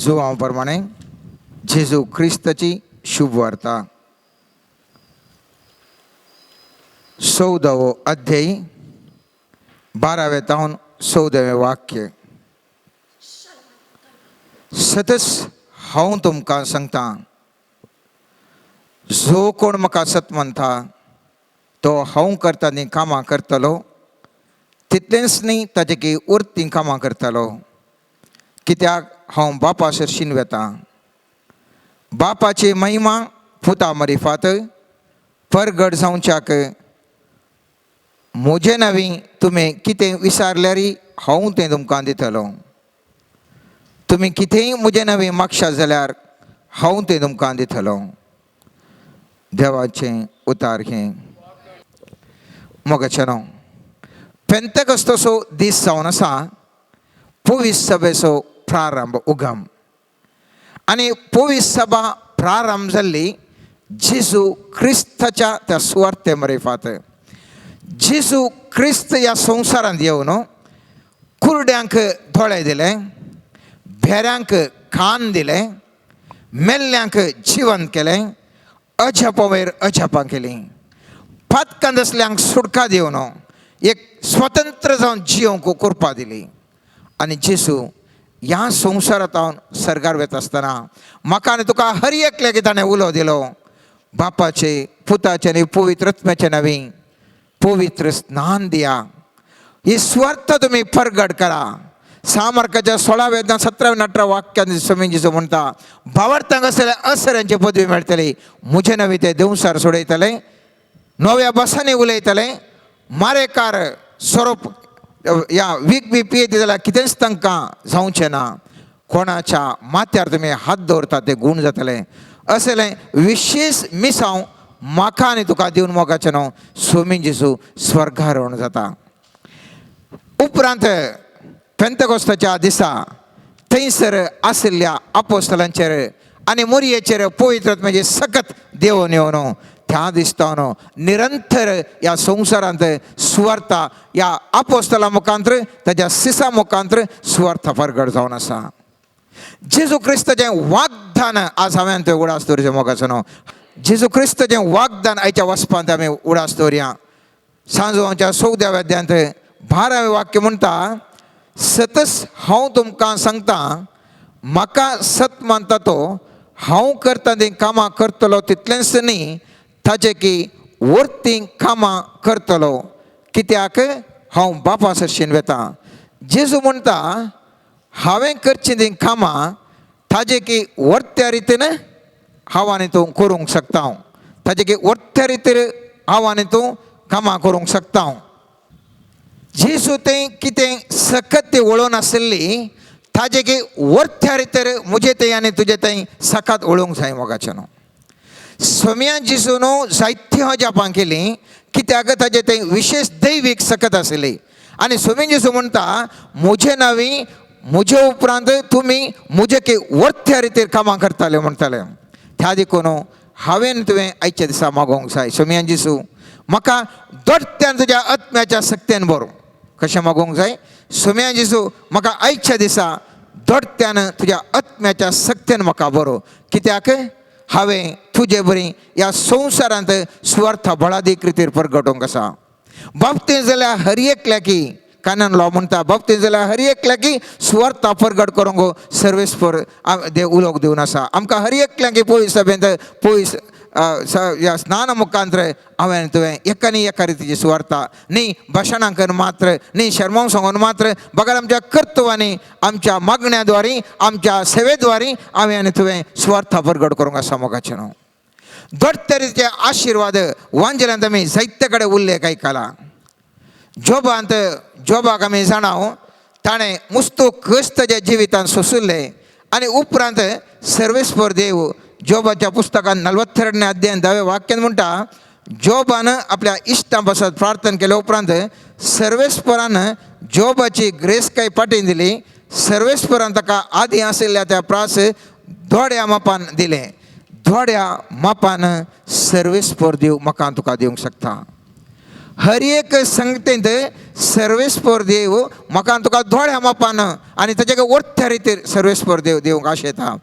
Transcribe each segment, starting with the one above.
जोवाप्रमाणे जेजू ख्रिस्ताची शुभ वार्ता 14 अध्याय 12 ताहून 14 वाक्य. सतस हांव तुमकां सांगता, जो कोण म्हाका सत म्हणटा तो हांव करता ती कामां करतलो, तितलेंच न्ही ताचे की उरतीं कामां करतलो, कित्याक हांव बापा सरशीन वेता. बापाची महिमा पुता मरिफात परगट जावच्याक म्हजे नवी तुमी कितें विचारल्यार हांव तें तुमकां दितलो. तुमी कितेंय म्हजे नवी मागशा जाल्यार हांव तें तुमकां दितलो. देवाचें उतार हें. मोगाचेनो पेंतेकोस्ताचो दीस जावन आसा, पवित्र सभेचो प्रारंभ उगम. आनी पवित्र सभा प्रारंभ जाल्ली जेजू क्रिस्ताच्या त्या सुवार्ते मरेफात. जेजू क्रिस्त ह्या संवसारांत येवन कुरड्यांक दोळे दिले, भेऱ्यांक कान दिले, मेल्ल्यांक जिवंत केलें, अजापां वयर अजापां केलीं, पातकांत असल्यांक सुटका दिवन एक स्वतंत्र जावन जियोंक करपा दिली. आनी जेजू ह्या संवसारांत हांव सर्गार वता आसतना म्हाका आनी तुका हर एकल्याक ताणें उलो दिलो. बापाचे, पुताचे आनी पवित्र आत्म्याचे नवी पवित्र स्नान दिया. ही स्वार्थ तुमी परगट करा. सामार्काच्या 16 17 18 वाक्यान स्वामी जेजू म्हणटा, भावार्थांक असलेल्या असऱ्यांची पदवी मेळटली. म्हजे नवी ते देवसार सोडयतले, नव्या बसांनी उलयतले, मारेकार स्वरूप ह्या वीक बी पियेती जाल्यार कितेंच तांकां जावचें ना. कोणाच्या माथ्यार तुमी हात दवरता ते गुण जातले. असलें विशेश मिसांव म्हाका आनी तुका दिवन मोगाचें न्हू स्वामी जेजू स्वर्गारोहण जाता. उपरांत पेंतेकोस्ताच्या दिसा थंयसर आशिल्ल्या आपोस्तलांचेर आनी मोरयेचेर पवित्र आत्म्याची सकत देवून येवन त्या दिसतावन निरंतर ह्या संवसारांत सुवार्ता ह्या आपोस्तलां मुखांतर ताच्या सिसा मुखांतर सुवार्ता परगट जावन आसा. जेजू क्रिस्ताचें वाग्दान आज हांवें थंय उडास दवरचें मोगाचें न्हू. जेजू क्रिस्ताचें वाग्दान आयच्या वचपांत आमी उडास दवरया. सांजोवाच्या 14व्या अध्यायांत 12वें वाक्य म्हणटा, सतस हांव तुमकां सांगता, म्हाका सत मानता तो हांव करता तीं कामां करतलो, तितलेंच न्ही ताचे की उरतीं कामां करतलो, कित्याक हांव बापा सरशीन वेता. जेजू म्हणटा, हांवें करचीं तीं कामां ताजे की वर्त्या रितीन हांव आनी तूं करूंक शकता. ताजे की वर्त्या रितीन हांव आनी तूं कामां करूंक शकता. जेजू तें कितें सकत ती वळोवन आशिल्ली ताजे की वर्त्या रितीन म्हजे तें आनी तुजें तें सकात वळोवंक जाय मोगाचें न्हू. स्वाम्या जेजून जायतीं अजापां केलीं, कित्याक ताजें तें विशेश दैवीक सकत आशिल्ली. आनी स्वामी जेजू म्हणटा, म्हजे नांवी म्हजे उपरांत तुमी म्हजे की वर्त्या रितीन कामां करताले म्हणटाले. त्या देखून हांवें तुवें आयच्या दिसा मागोवंक जाय, स्वाम्या जेजू म्हाका दोडत्यान तुज्या आत्म्याच्या सक्तेन भर. कशें मागोवंक जाय? स्वाम्या जेजू म्हाका आयच्या दिसा दोडत्यान तुज्या आत्म्याच्या सक्तेन म्हाका बरो, कित्याक हांवें तुजे बरी ह्या संवसारांत सुवार्था बळादीक रितीन परगटोवंक आसा. बाबतींत जाल्यार हर एकल्याकी कानान लाव म्हणटा, बाबतींत जाल्यार हर एकल्याकी सुवार्था परगट करूंक सर्वेस्पर देव उलोवंक दिवन आसा. आमकां हर एकल्याकी पळय सभेंत पळय ह्या स्नाना मुखांतर हांवें तुवें एका न्ही एका रितीची सुवार्था न्ही भाशणां करून मात्र न्ही शर्मांक सांगून मात्र बघा आमच्या कर्तव्यांनी आमच्या मागण्याद्वारे आमच्या सेवेद्वारे हांवें आनी तुवें सुवार्था परगट करूंक आसा मोगाचें न्हू. दोड तरेचे आशिर्वाद वांजेल्यांत आमी जायते कडेन उल्लेख आयकला. जॉबाक आमी जाणाव ताणें मुस्तूक कश ताच्या जिवितांत सोंसिल्लें आनी उपरांत सर्वेस्पर देव जॉबाच्या पुस्तकान 42 अध्यायान 10वें वाक्यान म्हणटा, जॉबान आपल्या इश्टां पासत प्रार्थना केल्या उपरांत सर्वेस्परान जॉबाची ग्रेस्काय पाटून दिली. सर्वेस्परान ताका आदी आशिल्ल्या त्या प्रास दोड्या मापान दिलें. दोड्या मापान सर्वेस्पर देव म्हाका तुका दिवंक शकता. हर एक संगतेंत सर्वेस्पर देव म्हाका तुका धोळ्या मापान आनी ताच्या वर्थ्या रितीर सर्वेस्पर देव दिवंक आशेता.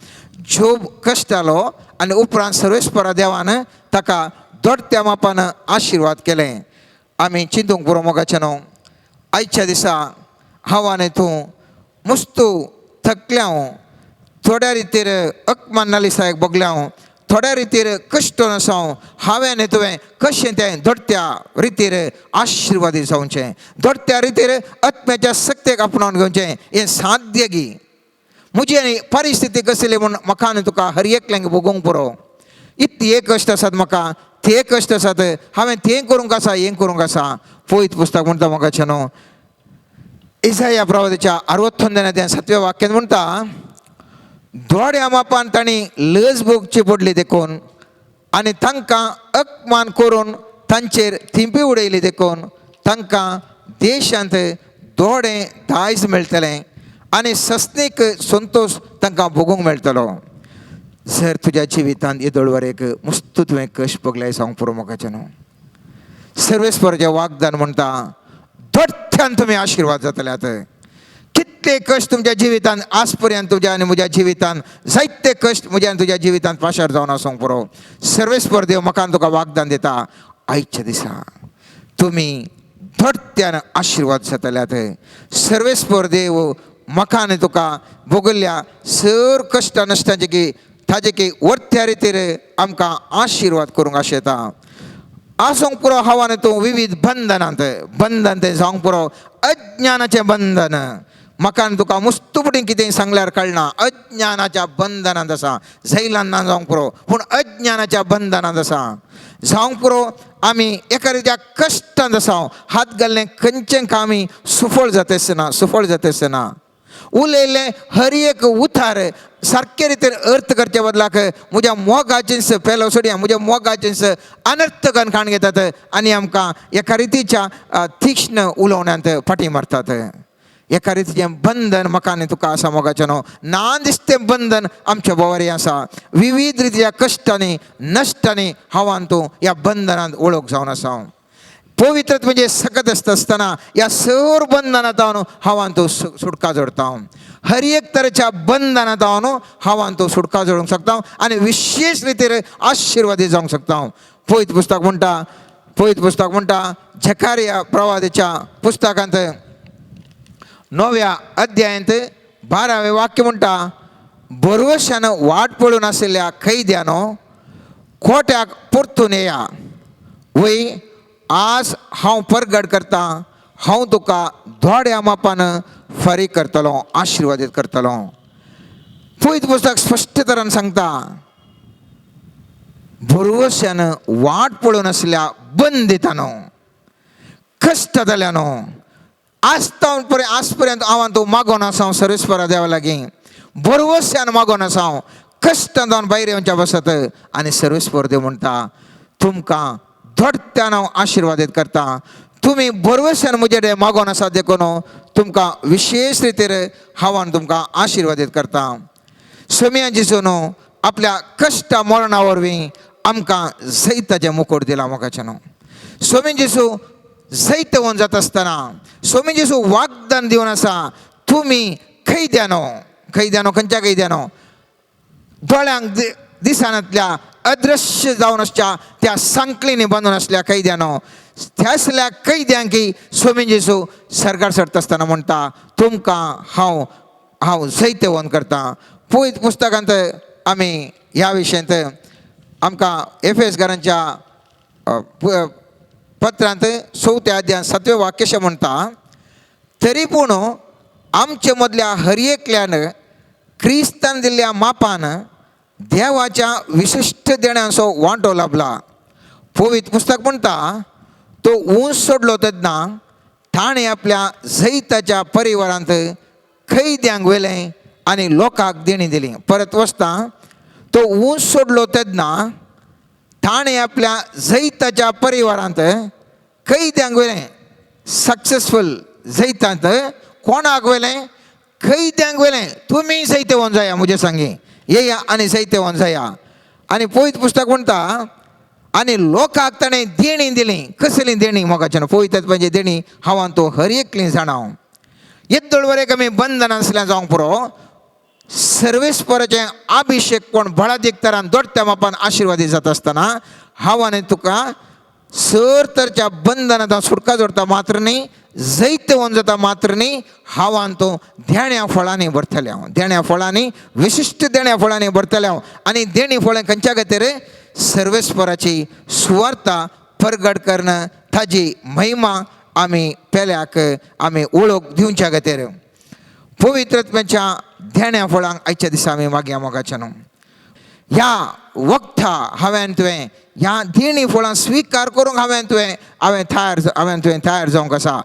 जोब कश्टालो आनी उपरांत सर्वेस्परा देवान ताका धोडत्या मापान आशिर्वाद केले. आमी चिंतूंक पुरो मोगाचें न्हू. आयच्या दिसा हांव आनी तूं मस्तू थकल्या, थोड्या रितीर अकमान नालिसायक बगल्या, थोड्या रितीर कश्ट नसां हांवें आनी तुवें कशें तें धोडत्या रितीर आशिर्वादीत जावचें, धोडत्या रितीर आत्म्याच्या सक्तेक आपणावन घेवचें हें साध्य गी. म्हजी आनी परिस्थिती कसली म्हूण म्हाका आनी तुका हर एकल्यांक भोगूंक पुरो. इतले कश्ट आसात म्हाका, ते कश्ट आसात, हांवें तें करूंक आसा हें करूंक आसा. पळयत पुस्तक म्हणटा म्हाकाचें न्हू, इसाया प्रवादीच्या 61 7वें वाक्यान म्हणटा, धोड्या मापान तांणी लज भोगची पडली देखून आनी तांकां अपमान करून तांचेर थिंपी उडयली देखून तांकां देशांत धोडें दायज मेळटलें आनी सस्नीक संतोश तांकां भोगूंक मेळटलो. जर तुज्या जिवितांत येदोळवरेक मस्त तुवें कश्ट भोगले सांग पुरो मोगाचें न्हू. सर्वेस्पराचें वाग्दान म्हणटा धोडथ्यान तुमी आशिर्वाद जातल्यात. कितले कश्ट तुमच्या जिवितांत आज पर्यंत तुज्या आनी म्हज्या जिवितांत जायते कश्ट म्हज्या आनी तुज्या जिवितांत पाशार जावन आसूंक पुरो. सर्वेस्पर देव म्हाका तुका वाग्दान दिता, आयच्या दिसा तुमी धोडत्यान आशिर्वाद जातल्यात. सर्वेस्पर देव म्हाका आनी तुका भोगल्ल्या सर कश्ट नश्टांचे की ताजे की वर्थ्या रितीर आमकां आशिर्वाद करूंक आशेता. आसूंक पुरो हांव आनी तूं विविध बंधनांत बंधन तें जावंक पुरो. अज्ञानाचें बंधन म्हाका आनी तुका मुस्तुपटीन कितें सांगल्यार कळना. अज्ञानाच्या बंधनांत आसा. झैलान ना जावंक पुरो पूण अज्ञानाच्या बंधनांत आसा. जावंक पुरो आमी एका रित्या कश्टांत आसा. हात घाललें खंयचें आमी सुफळ जातेसना सुफळ जातेसना. उलयलें हर एक उतार सारके रितीन अर्थ करचे बदलाक म्हज्या मोगाचेंच पेलो सोडया, म्हज्या मोगाचेंच अनर्थ काण घेतात आनी आमकां एका रितीच्या तीक्ष्ण उलोवण्यांत फाटी मारतात. एका रितीचें बंधन म्हाका आनी तुका आसा मोगाचें न्हू. ना दिसतें बंधन आमच्या बोवारी आसा. विविध रितीच्या कश्टांनी नश्टांनी हांव आनी तूं ह्या बंधनांत वळख जावन आसा. पवित्रत म्हणजे सकत आसतना ह्या सर बंधनांत हांव आनी तूं सुटका जोडटा. हर एक तरेच्या बंधनांत हांव आनी तूं सुटका जोडूंक शकता आनी विशेष रितीर आशिर्वादीत जावंक शकता. पळयत पुस्तक म्हणटा झकारिया प्रवादीच्या पुस्तकांत 9व्या अध्यायांत 12वें वाक्य म्हणटा, भरवशान वाट पळून आशिल्ल्या कैद्यानो खोट्याक परतून येया. वय आज हांव परगट करता, हांव तुका धोड्या मापान फारीक करतलो, आशिर्वादीत करतलो. पळयत पुस्तक स्पश्ट तरान सांगता, भरवशान वाट पळून आशिल्ल्या बंदितानो, कश्ट जाल्यानो, आज पर्यंत हांव तूं मागोन आसा सर्वेस्परा देवा लागीं. भरवशान मागोन आसा, कश्ट जावन भायर येवच्या बसत आनी सर्वेस्पर देव म्हणटा तुमकां धोडत्यान हांव आशिर्वादीत करता. तुमी भरवशान म्हजे कडेन मागोन आसा देखून तुमकां विशेष रितीर हांव तुमकां आशिर्वादीत करता. सोम्या जेजून आपल्या कश्टा मरणा वरवीं आमकां जैताचें मुकुट दिलां मोगाचें न्हू. सोम्या जेजू जैत वन जाता आसतना सोम्या जेजू वाग्दान दिवन आसा, तुमी कैद्यानो खंयच्या कैद्यानो दोळ्यांक दिसांतल्या अदृश्य जावन आसच्या त्या सांकळींनी बांदून आसल्या कैद्यानो, त्या असल्या कैद्यांक सोम्या जेजू सरकार सरता आसतना म्हणटा तुमकां हांव जैत वन करता. पळयत पुस्तकांत आमी ह्या विशयांत आमकां एफेसकारांच्या पत्रांत 4व्या अध्यायान 7वें वाक्य म्हणटा, तरी पूण आमचे मदल्या हर एकल्यान क्रिस्तान दिल्ल्या मापान देवाच्या विशिश्ट देण्याचो वांटो लाभला. पवित्र पुस्तक म्हणटा तो ऊंच सोडलो तेन्ना ताणें आपल्या जैताच्या परिवारांत कैद्यांक व्हेलें आनी लोकांक देणी दिली. परत वचता, तो ऊंच सोडलो तेन्ना ताणें आपल्या जैताच्या परिवारांत कैद्यांक व्हेलें. सक्सेसफूल जैतांत कोणाक व्हेलें? कैद्यांक व्हेलें. तुमी जैत वन जाया, म्हजे सांगी येया आनी जैत वन जाया. आनी पळयत पुस्तक म्हणटा आणि लोकांक ताणें देणी दिली. कसली देणी मोगाच्यान पळयतात म्हणजे देणी हांवान तो हर एकली जाणाव. येद्दोळ वरेक आमी बंधन आसल्यार जावंक पुरो. सर्वेस्पराचें अभिषेक कोण बळादीक तरान दोडट्या मापान आशिर्वादी जाता आसतना हांवान तुका सर तरच्या बंधनांत सुटका जोडटा मात्र न्ही, जैत होवन जाता मात्र न्ही, हांवान तो देण्या फळांनी भरतले हांव. देण्या फळांनी, विशिश्ट देण्या फळांनी भरतले हांव. आनी देणी फळां खंयच्या खातीर? सर्वेस्पराची सुवार्ता प्रगट करणं, ताजी महिमा आमी पेल्याक आमी ओळख दिवच्या खातीर. पवित्रत्म्याच्या देण्या फळांक आयच्या दिसा आमी मागया मोगाच्यान. ह्या वखदा हांवें तुवें ह्या देणी फळां स्विकार करूंक हांवें तुवें तयार जावंक आसा.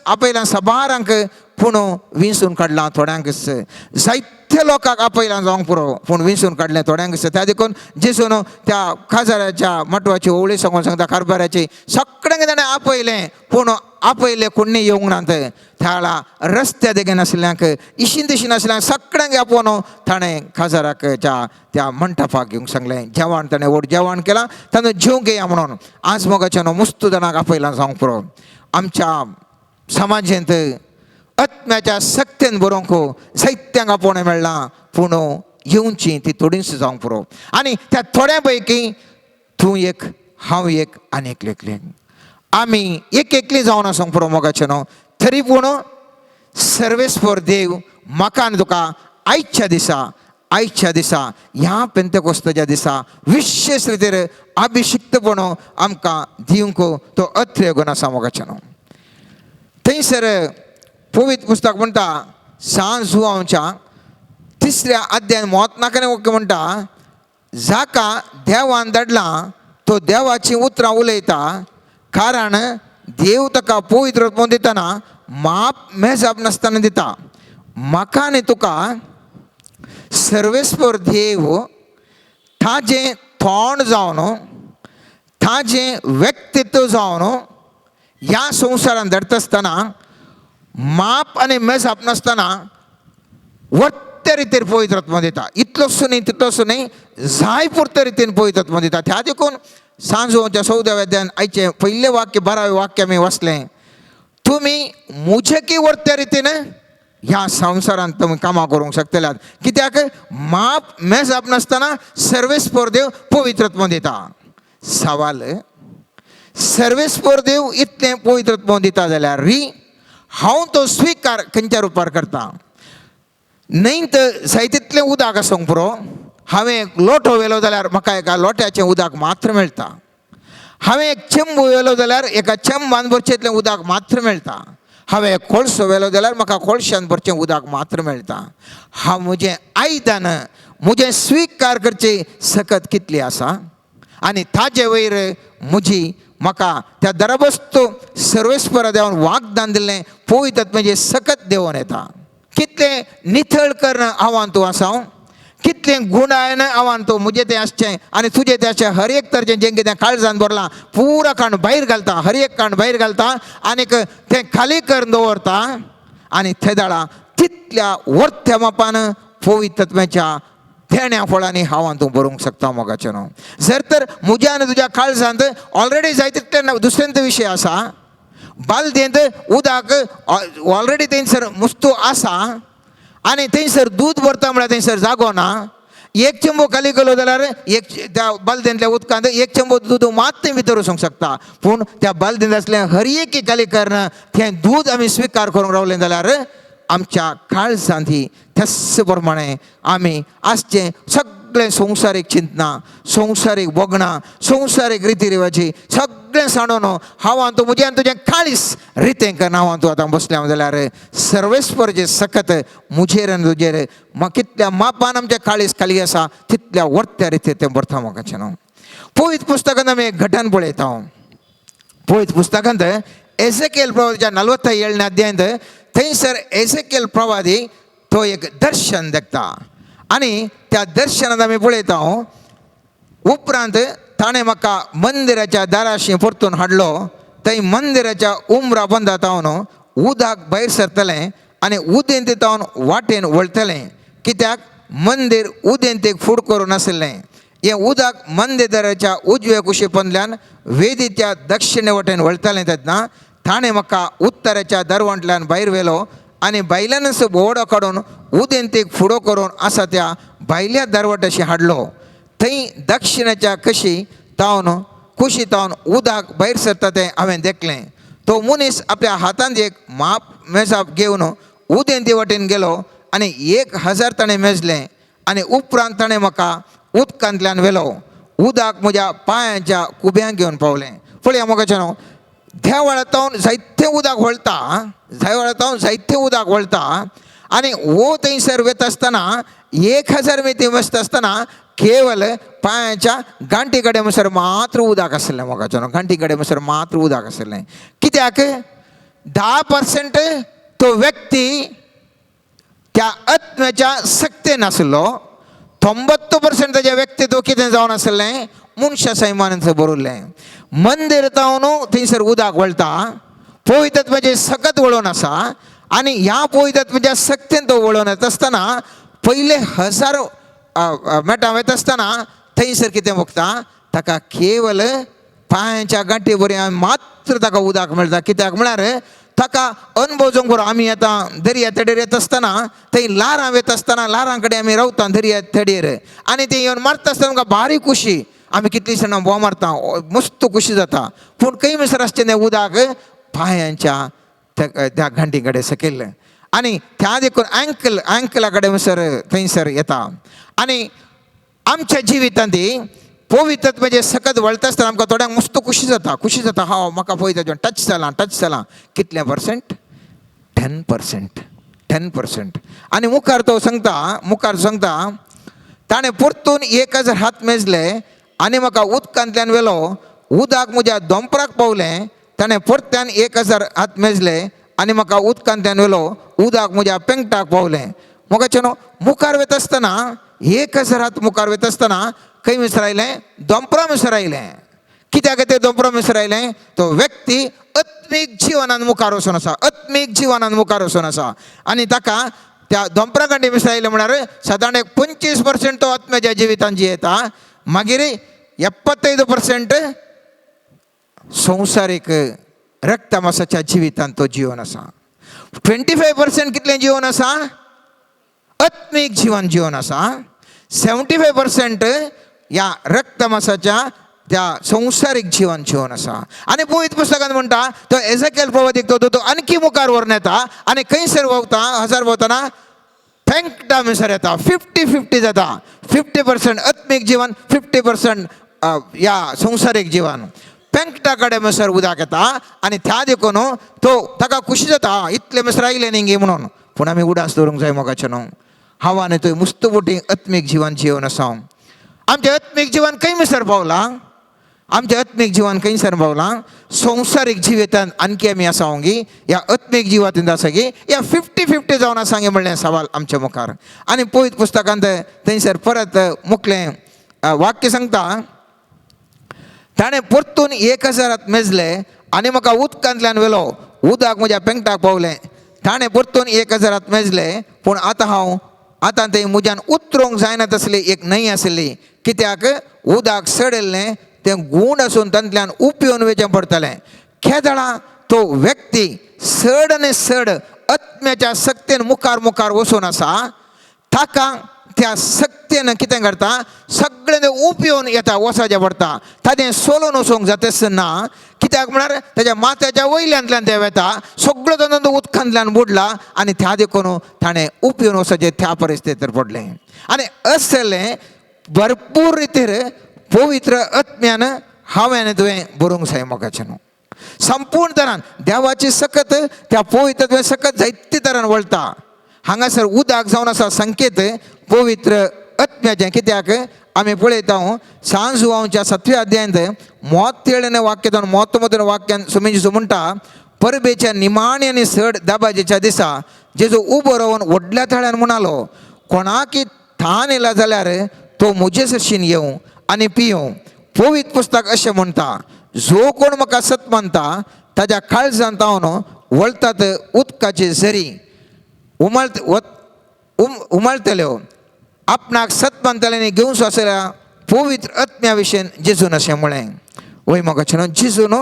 आपयलां साबारांक पूण विंसून काडलां थोड्यांक. जायत्या लोकांक आपयलां जावंक पुरो पूण विंसून काडलें थोड्यांक. त्या देखून जेजून त्या खाजाराच्या मटवाची ओवळी सांगून सांगता कारभाराची सगळ्यांक ताणें आपयलें पूण आपयले कोणी येवंक नात. त्या वेळा रस्त्या देगेन आसल्यांक, इशीन दिशीन आसल्यांक सगळ्यांक आपोवन ताणें खाजाराक त्या मंटपाक घेवंक सांगलें. जेवण ताणें व्हड जेवण केलां, ताणें जेवंक येया म्हणून. आज मोगाच्यान मस्त जाणांक आपयलां जावंक पुरो. आमच्या समाजांत आत्म्याच्या सक्तीन बरोवंक जायत्यांक आपोवणें मेळ्ळां पूण येवची ती थोडींच जावंक पुरो. आनी त्या थोड्या पैकी तूं एक, हांव एक आनी एकले आमी एकली जावन आसूंक पुरो मोगाच्यान. तरी पूण सर्वेस्पर देव म्हाका आनी तुका आयच्या दिसा ह्या पेंतेकोस्ताच्या दिसा विशेष रितीर अभिषिक्तपण आमकां दिवंक तो अत्र्य गुण आसा मोगाच्यान. थंयसर पवित्र पुस्तक म्हणटा सांज जुवांच्या 3ऱ्या अध्यायान 39वें वाक्य म्हणटा, जाका देवान धाडलां तो देवाची उतरां उलयता, कारण देव ताका पवित्र आत्मो दितना माप मेजाप नासतना दिता. म्हाका आनी तुका सर्वेस्पर देव ताजें तोंड जावन, ताजें व्यक्तित्व जावन ह्या संवसारान धाडटा आसतना माप आनी मेजाप नासतना वर्त्या रितीर पवित्र आत्मो दिता. इतलोच न्ही तितलोच न्ही, जाय पुरते रितीन पवित्र आत्मो दिता. त्या देखून सांजोच्या 14व्या अध्यायान आयचें पयलें वाक्य 12वें वाक्य आमी वाचलें, तुमी मुझेकी वर्त्या रितीन ह्या संवसारांत तुमी कामां करूंक शकतल्यात. कित्याक माप मेजाप नासतना सर्वेस्पर देव पवित्र आत्मो दिता. सवाल, सर्वेस्पर देव इतलें पवित्र आत्मो दिता जाल्यार हांव तो स्विकार खंयच्या रुपार करता? न्हय जाय तितलें उदक आसूंक पुरो. हांवें एक लोटो व्हेलो जाल्यार म्हाका एका लोट्याचें उदक मात्र मेळटा. हांवें एक चेंबू व्हेलो जाल्यार एका चेंबान भरचें इतलें उदक मात्र मेळटा. हांवें एक कोळसो व्हेलो जाल्यार म्हाका कोळशान भरचें उदक मात्र मेळटा. हांव म्हजें आयदन म्हजें स्विकार करची सकत कितली आसा आनी ताजे वयर म्हाका त्या दरबस्तो सर्वेस्पर देवान वाग्दान दिल्लें पवित्र आत्म्याचें सकत देंवन येता. कितलें नितळ कर्ण आव्हान तूं आसा, कितलें गुणायन आव्हान तूं म्हजें तें आसचें आनी तुजें तें आसचें. हर एक तरेचें जें कितें काळजान भरलां पुरा काण भायर घालता, हर एक काण भायर घालता आनीक तें खाली करून दवरता. आनी थंय धाडा तितल्या वर्त्या मापान पवित्र आत्म्याच्या देण्या फळांनी हांवान तूं बरोवंक शकता मोगाचें. जर तर म्हज्या आनी तुज्या काळजांत ऑलरेडी जाय तितले दुसऱ्यांत विशय आसा, बालदेंत उदक ऑलरेडी थंयसर मुस्तू आसा आनी थंयसर दूद भरता म्हळ्यार थंयसर जागो ना. एक चेंबो खाली केलो जाल्यार एक त्या बालदेंतल्या उदकांत एक चेंबो दूद मात भितर वचूंक शकता. पूण त्या बालदेंत आसलें हर एक खाली करून तें दूद आमी स्विकार करूंक रावलें जाल्यार आमच्या काळजांत ही त्याच प्रमाणे आमी आसचें सगळें संवसारीक चिंतना, संवसारीक बोगणां, संवसारीक रिती रिवाजी सगळें साणून हांवान तूं म्हजें आनी तुजें काळीस रितें करना. हांवान तूं आतां बसलें जाल्यार सर्वेस्पर जे सकत मुजेर आनी तुजेर कितल्या मापान आमचें काळीस खाली आसा तितल्या वर्त्या रितीन तें भरता म्हाकाचें न्हू. पवित्र पुस्तकांत आमी एक घटन पळयता. पवित्र पुस्तकांत एझेकियेल प्रवादीच्या 47व्या अध्यायांत थंयसर एझेकियेल प्रवादी तो एक दर्शन देखता आनी त्या दर्शनांत आमी पळयता उपरांत ताणें म्हाका मंदिराच्या दाराशी परतून हाडलो. थंय मंदिराच्या उमरा बंदांत उदक भायर सरतलें आनी उदेंत तावन वाटेन वळटलें, कित्याक मंदीर उदेंतेक फूड करून आसलें. हे उदक मंदिराच्या उजव्या कुशीपंदल्यान वेदीच्या दक्षिणे वटेन वळतालें तेन्ना ताणें म्हाका उत्तराच्या दरवंटल्यान भायर व्हेलो आनी भायल्यानच बोवडो काडून उदेंतीक फुडो करून आसा त्या भायल्या दरवटाशी हाडलो. थंय दक्षिणाच्या कुशी तावन उदक भायर सरता तें हांवें देखलें. तो मनीस आपल्या हातांत एक माप मेजाप घेवन उदेंती वटेन गेलो आनी 1000 ताणें मेजलें आनी उपरांत ताणें म्हाका उदकांतल्यान व्हेलो. उदक म्हज्या पांयाच्या कुब्यांक घेवन पावलें. पळया मोगाचेनो, ह्या वेळार जायतें उदक वळटा आनी वो थंयसर वता आसतना 1000 मेती मेजता आसतना केवल पांयाच्या गांठी कडेन म्हणसर मात्र उदक आसलें. मोगाचेनो, गांठी कडेन म्हणसर मात्र उदक आसलें. कित्याक 10% तो व्यक्ती त्या आत्म्याच्या सक्तेन आसलो, 90% ताच्या व्यक्तित्व कितें जावन आसलें, मनशा सैमानांत भरिल्लें. मंदिर तावन थंयसर उदक वळटा, पवित्रत्वाचे सकत वळोवन आसा आनी ह्या पवित्रत्वाच्या सक्तेन तो वळोवन येता आसतना पयले 1000 मेटां वयता आसतना थंयसर कितें भोगता, ताका केवल पांयाच्या गांठी बऱ्या मात्र ताका उदक मेळटा. कित्याक म्हळ्यार ताका अनुभव जो करून आमी आतां दर्या तेडेर येता आसतना थंय लारां वयता आसतना लारां कडेन आमी रावता दर्या तेडेर आनी ते येवन मारता आसतना आमकां बारीक खुशी, आमी कितलीं जाणां बोव मारता, मस्त खुशी जाता. पूण खंय म्हणसर आसचें तें उदक पांयाच्या त्या गांठी कडेन सकयल आनी त्या देखून अँकला कडेन म्हणसर थंयसर येता. आनी आमच्या जिवितांत पवित्रत्वाचे सकत वळटा आसतना आमकां थोड्यांक मस्त खुशी जाता. हांव म्हाका पवित्र टच जालां. कितल्या पर्सेंट? 10%. आनी मुखार सांगता ताणें परतून 1000 हात मेजले आनी म्हाका उदकांतल्यान व्हेलो. उदक म्हज्या दोंपराक पावलें. ताणें परत्यान 1000 हात मेजले आनी म्हाका उदकांतल्यान व्हेलो. उदक म्हज्या पेंगटाक पावलें. मोगाचेनो, मुखार वयता आसतना 1000 हात मुखार वयता आसतना खंय म्हणसर आयलें, दोंपरा म्हणसर आयलें. कित्याक तें दोंपरा म्हणसर आयलें, तो व्यक्ती आत्मीक जिवनान मुखार वचून आसा आनी ताका त्या दोंपरा गांठी म्हणसर आयलें म्हळ्यार सादारण 25% तो आत्म्याच्या जिवितांत जियेता. मागीर 75% संवसारीक रक्तमासाच्या जिवितांत तो जिवन आसा. 25% कितलें जिवन आसा? आत्मीक जीवन आसा. 75% या रक्तमासाच्या त्या संवसारीक जीवन आसा. आनी पवित्र पुस्तकांत म्हणटा तो एझेकिएल प्रवादीक तो आणखी मुखार व्हरून येता आनी खंयसर भोंवता, 1000 भोंवतना पेंगटा म्हणसर येता. 50-50 जाता. 50% आत्मीक जीवन, 50% या संवसारीक जीवन. पेंगटा कडेन म्हणसर उदक येता आनी त्या देखून ताका खुशी जाता, इतले म्हणसर आयले न्ही म्हणून. पूण आमी उडास दवरूंक जाय मोगाचें न्हू. हांव आनी थंय मुस्तबोटी आत्मीक जीवन आसा. आमचें आत्मीक जीवन खंय म्हणसर पावलां? संवसारीक जिवितांत आणखी आमी आसा गी, ह्या आत्मीक जिवितांत आसा गी, ह्या 50-50 जावन आसा गे म्हणलें सवाल आमच्या मुखार. आनी पवित्र पुस्तकांत थंयसर परत मुखलें वाक्य सांगता, ताणें परतून 1000 हात मेजले आनी म्हाका उदकांतल्यान व्हेलो. उदक म्हज्या पेंगटाक पावलें. ताणें परतून 1000 हात मेजले. पूण आतां थंय म्हज्यान उतरूंक जायना तसली एक न्हंय आसली. कित्याक उदक सडयल्लें, तें गूण आसून तांतल्यान उपेवन वचचें पडटलें. खेदाळा तो व्यक्ती चड आत्म्याच्या सक्तेन मुखार वचून आसा. ताका त्या सक्तेन कितें करता, सगळें तें उपेवन येता, वचचें पडटा. ताणें सोलून वचूंक जाता ना. कित्याक म्हळ्यार ताच्या माथ्याच्या वयल्यांतल्यान तें वता, सगळो तो उदकांतल्यान बुडला आनी त्या देखून ताणें उपेवन वचचें त्या परिस्थितीर पडलें. आनी असलें भरपूर रितीर पवित्र आत्म्यान हांवें तुवें बरोवंक जाय मोगाचें न्हू. संपूर्ण तरान देवाची सकत, त्या पवित्र सकत जायते तरान वळटा. हांगासर उदक जावन आसा संकेत पवित्र आत्म्याचें. कित्याक आमी पळयता सांजुवांच्या 7व्या अध्यायांत 37 वाक्यांत 39 वाक्यान सुमेजीचो म्हणटा, परबेच्या निमाणे आनी चड दाबाजेच्या दिसा जेजू उबो रावन व्हडल्या तळ्यान म्हणालो, कोणाकी थान येयला जाल्यार तो म्हजे सरशीन येवं आनी पियों. पवित्र पुस्तक अशें म्हणटा, जो कोण म्हाका सत मानता ताच्या काळजांत हांव वळतात उदकाची झरी उमळटल्यो. आपणाक सत मानतल्यांनी घेवंक आसल्या पवित्र आत्म्याविषयी जिजून अशामुळे वय मग जिजून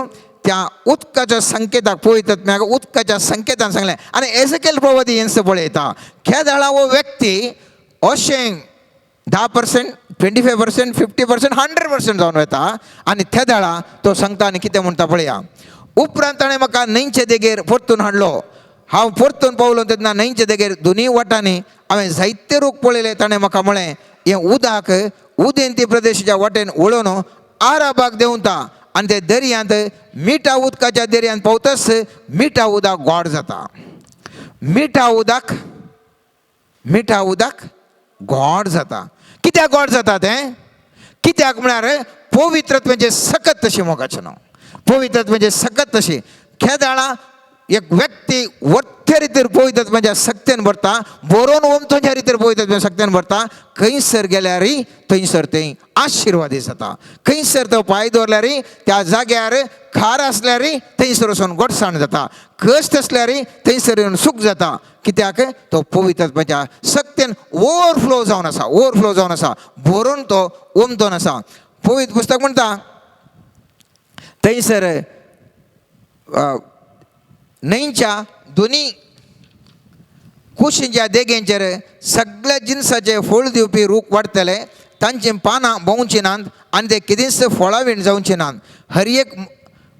त्या उदकाच्या संकेताक पवित्र आत्म्याक उदकाच्या संकेतान सांगलें आनी एझेकिएल प्रवादी यांचं बळ येता ह्या दाळा वो व्यक्ती अशें 10%, 25%, 50%, 100% जावन वता आनी त्या दाळा तो सांगता आनी कितें म्हणटा पळया. उपरांत ताणें म्हाका न्हंयचे देगेर परतून हाडलो. हांव परतून पावलो तेन्ना न्हंयचे देगेर दोनी वाटांनी हांवें जायते रूख पळयले. ताणें म्हाका म्हळें हें उदक उदेंती प्रदेशाच्या वाटेन वळोवन आराबाग देंवता आनी ते दर्यांत मिठा उदकाच्या दर्यांत पावतस मिठा उदक गोड जाता. मिठा उदक गोड जाता. कित्याक गोड जाता तें? कित्याक म्हळ्यार पवित्रत्वाचें सकत तशें मोगाचें नांव. पवित्रत्वाचें सकत तशें खेदाळा एक व्यक्ती वर्थे रितीर पवित्रत्वाच्या सक्तेन भरता बरोवन ओमतोच्या रितीर पवित्रत्वाच्या सक्तेन भरता. खंयसर गेल्यार थंयसर तें आशिर्वादी जाता. खंयसर तो पांय दवरल्यार त्या जाग्यार खार आसल्यार थंयसर वचून गोडसाण जाता. कश्ट आसल्यार थंयसर येवन सूख जाता. कित्याक तो पवित्रत्वाच्या सक्तेन ओवरफ्लो जावन आसा बरोवन तो ओमतोन आसा. पवित्र पुस्तक म्हणटा थंयसर न्हंयच्या दोनी कुशींच्या देगेंचेर सगळ्या जिनसाचे फळ दिवपी रूख वाडटले. तांची पानां भोंवची नात आनी ते कितेंच फळावीण जावची नात. हर एक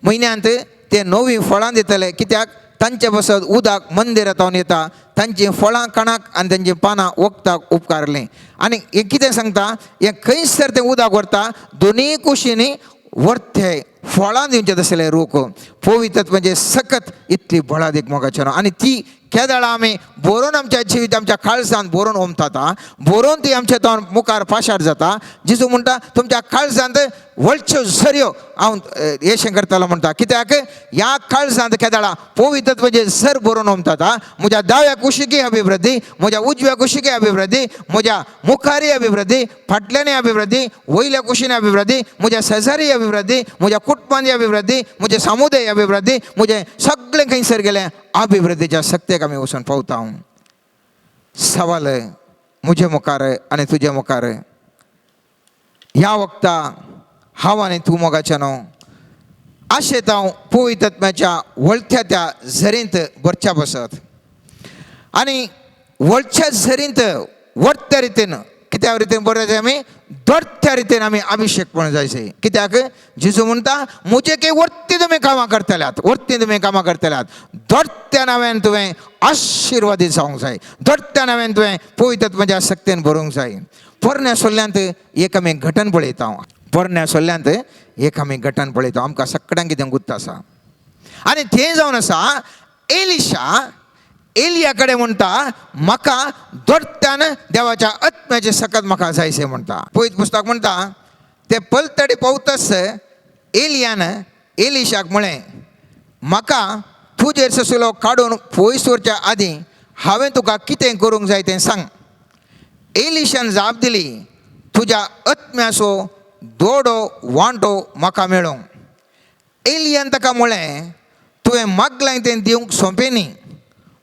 म्हयन्यांत ते नवीं फळां दितले. कित्याक तांचे पासत उदक मंदिरांत येता. तांची फळां काणाक आनी तांची पानां वखदाक उपकारलें. आनी हें कितें सांगता हें खंयसर तें उदक व्हरता दोनी कुशींनी वर्थे फळां दिवचें तसलें रूख पवित्रत्वाचें सकत इतली बळादीक मोगाचें आनी ती केदाळा आमी बरोवन आमच्या जिवीत आमच्या काळजांत बरोवन ओमतात बरोवन ती आमच्या तो मुखार पाशार जाता. जिजू म्हणटा तुमच्या काळजांत व्हडच्यो झरयो हांव येशें करतालो म्हणटा. कित्याक ह्या काळजांत केदाळा पवित्रत्वाचें झर बरोवन ओमतात. म्हज्या दाव्या कुशीकी अभिवृद्धी, म्हज्या उजव्या कुशीकी अभिवृद्धी, म्हज्या मुखारी अभिवृद्धी, फाटल्यानी अभिवृद्धी, वयल्या कुशीनी अभिवृद्धी, म्हज्या शेजारी अभिवृद्धी, म्हज्या कुटुंबांनी अभिवृद्धी, म्हजे समुदाय अभिवृद्धी, म्हजें सगळें खंयसर गेलें अभिवृद्धीच्या सक्तेक आमी वचून पावता. सवाल म्हजे मुखार आनी तुजे मुखार ह्या वक्ता हांव आनी तूं मोगाचें न्हू आशेत हांव पवित्र आत्म्याच्या वळख्या त्या झरींत भरच्या बसत आनी वळच्या झरींत वर्त्या रितीन कित्या रितीन बरयचें आमी दडत्या रितीन आमी अभिशेक पळोवंक जायचे. कित्याक जिजू म्हणटा म्हजे की वर्ती तुमी कामां करतल्यात दडत्या नांवान तुवें आशिर्वादीत जावंक जाय. दडत्या नांवान तुवें पवित्र आत्म्याच्या सक्तेन बरोवंक जाय. पोरण्या सोल्ल्यांत एक आमी घटन पळयता. आमकां सगळ्यांक कितें गुत्त आसा आनी तें जावन आसा एलिया कडेन म्हणटा म्हाका दडत्यान देवाच्या आत्म्याचे सकत म्हाका जायशें म्हणटा. पवित्र पुस्तक म्हणटा ते पलतडी पावतस एलियान एलिशाक म्हळें म्हाका तुजेर ससुलो काडून पयस व्हरच्या आदीं हांवें तुका कितें करूंक जाय तें सांग. एलिशान जाप दिली तुज्या आत्म्याचो दोडो वांटो म्हाका मेळो. एलियान ताका म्हळें तुवें मागलां तें दिवंक सोंपें न्ही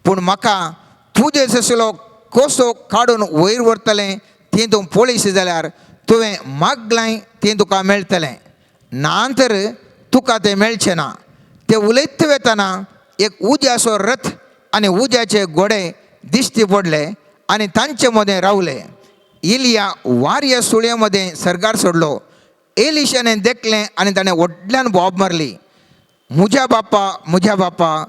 पूण म्हाका तुजेर ससलो कोसो काडून वयर व्हरतलें तें तूं पळयस जाल्यार तुवें मागलां तें तुका मेळटलें नांतर तुका तें मेळचें ना. ते उलयता वेतना एक उज्याचो रथ आनी उज्याचे घोडे दिश्टी पडले आनी तांचे मदें रावले. एलिया वाऱ्या सुळये मदें सरगार सोडलो. एलिशाने देखलें आनी ताणें व्हडल्यान बोब मारली म्हज्या बापा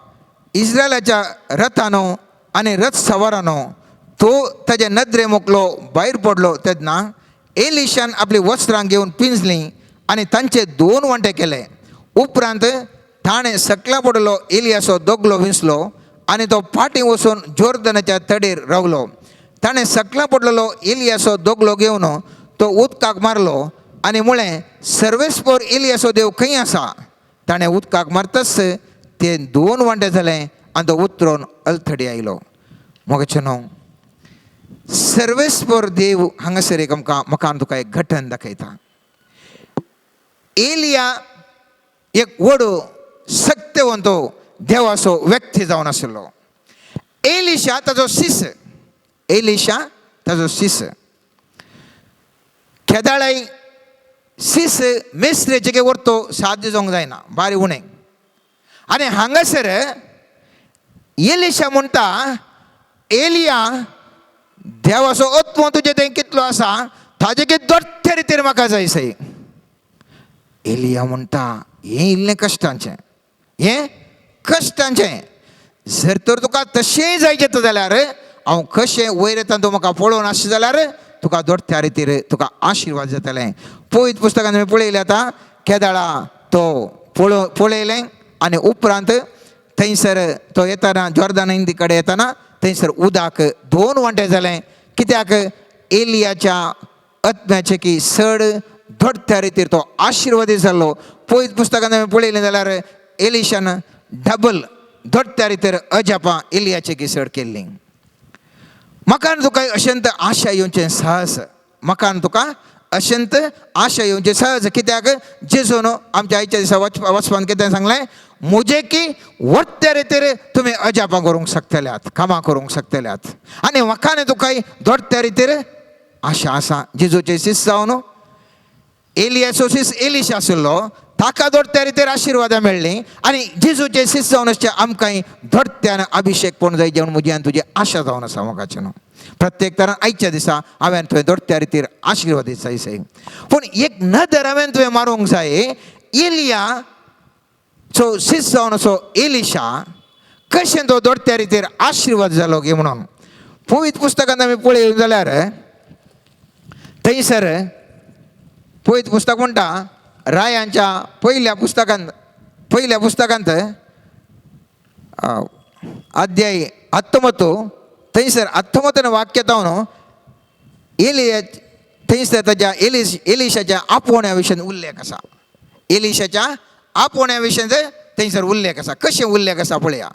इस्रायलाच्या रथानो आनी रथ सवारानो. तो ताजे नदरे मोकलो भायर पडलो तेन्ना एलिशान आपली वस्त्रां घेवन पिंजलीं आनी तांचे 2 वांटे केले. उपरांत ताणें सकला पडलो एलियाचो दोगलो विंचलो आनी तो फाटीं वचून जोर्दनाच्या तडीर रावलो. ताणें सकला पडलेलो एलियाचो दोगलो घेवन तो उदकाक मारलो आनी म्हळें सर्वेस्पोर एलियाचो देव खंय आसा. ताणें उदकाक मारतच ते 2 वांटे जाले आनी तो उतरून अल्थडी आयलो. मोगाचें न्हू सर्वेस्पोर देव हांगासर एक म्हाका तुका एक घटन दाखयता. एलिया एक व्हड सत्यवंतो देवाचो व्यक्ती जावन आशिल्लो. एलिशा ताजो शिस केदाळाय सीस मेस्त्रेचे के वरतो साध्य जावंक जायना बारी उणें. आनी हांगासर एलिशा म्हणटा एलिया देवाचो आत्मो तुजे थंय कितलो आसा ताजे की दोट्या रितीन म्हाका जाय सई. एलिया म्हणटा हें इल्लें कश्टांचें, हें कश्टांचें. जर तर तुका तशेंय जाय येता जाल्यार हांव कशें वयर येता तूं म्हाका पळोवन आसा जाल्यार तुका दोट्या रितीर तुका आशिर्वाद जातलें. पळयत पुस्तकांत आमी पळयलें आतां केदाळा तो पळयलें आनी उपरांत थंयसर तो येताना जॉर्दान नदी कडेन येताना थंयसर उदक 2 वांटे जालें. कित्याक एलियाच्या आत्म्याचे की चड दोट्या रितीर तो आशिर्वादीत जाल्लो. पळयत पुस्तकांत आमी पळयलें जाल्यार एलिशान डबल दोट्या रितीर अजापां एलियाचे की चड केल्लीं. म्हाका तुका अशेंत आशा येवचें सहज, म्हाका तुका अशेंत आशा येवचें सहज. कित्याक जेजून आमच्या आयच्या दिसा वचपान कितें सांगलें, मुजे की वट्या रितीर तुमी अजापां करूंक शकतल्यात, कामां करूंक शकतल्यात. आनी म्हाका आनी तुका दोट्या रितीर आशा आसा. जेजूचे शिश्य जावन एलियाचो शिश्य एलिशा आशिल्लो, ताका दोट्या रितीर आशिर्वादां मेळ्ळीं. आनी जेजूचे शिश्य जावन अशें आमकांय दोट्यान अभिशेक कोण जाय जेवण म्हजी आनी तुजी आशा जावन आसा मोगाचें न्हू. प्रत्येक तरान आयच्या दिसा हांवें तुवें दोट्या रितीर आशिर्वादीत जाय सई. पूण एक नदर हांवें तुवें मारूंक जाय. एलिया सो शिश्य जावन असो एलिशा कशें तो दोट्या रितीर आशिर्वाद जालो गे म्हणून. पवित्र पुस्तकांत आमी पळयलें जाल्यार थंयसर पवित्र पुस्तक म्हणटा रायांच्या पयल्या पुस्तकांत अध्याय 19 थंयसर 19 वाक्य जावन एलिया थंयसर ताच्या एलिशाच्या आपोवण्या विशयी उल्लेख आसा. एलिशाच्या आपोवण्या विशयी थंयसर उल्लेख आसा. कशें उल्लेख आसा पळया.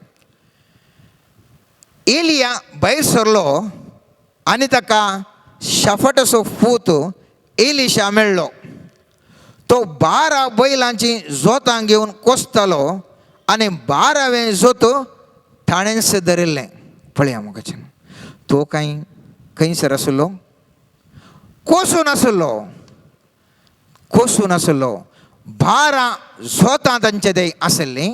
एलिया भायर सरलो आनी ताका शाफटाचो पूत एलिशा मेळ्ळो. तो 12 बैलांची जोतां घेवन कोसतालो आनी 12वें जोत थाणेंस धरिल्लें. पळया मोगाचें, तो खंयसर आसलो, कोसून आसलो. 12 जोतां तांचे थंय आसलीं.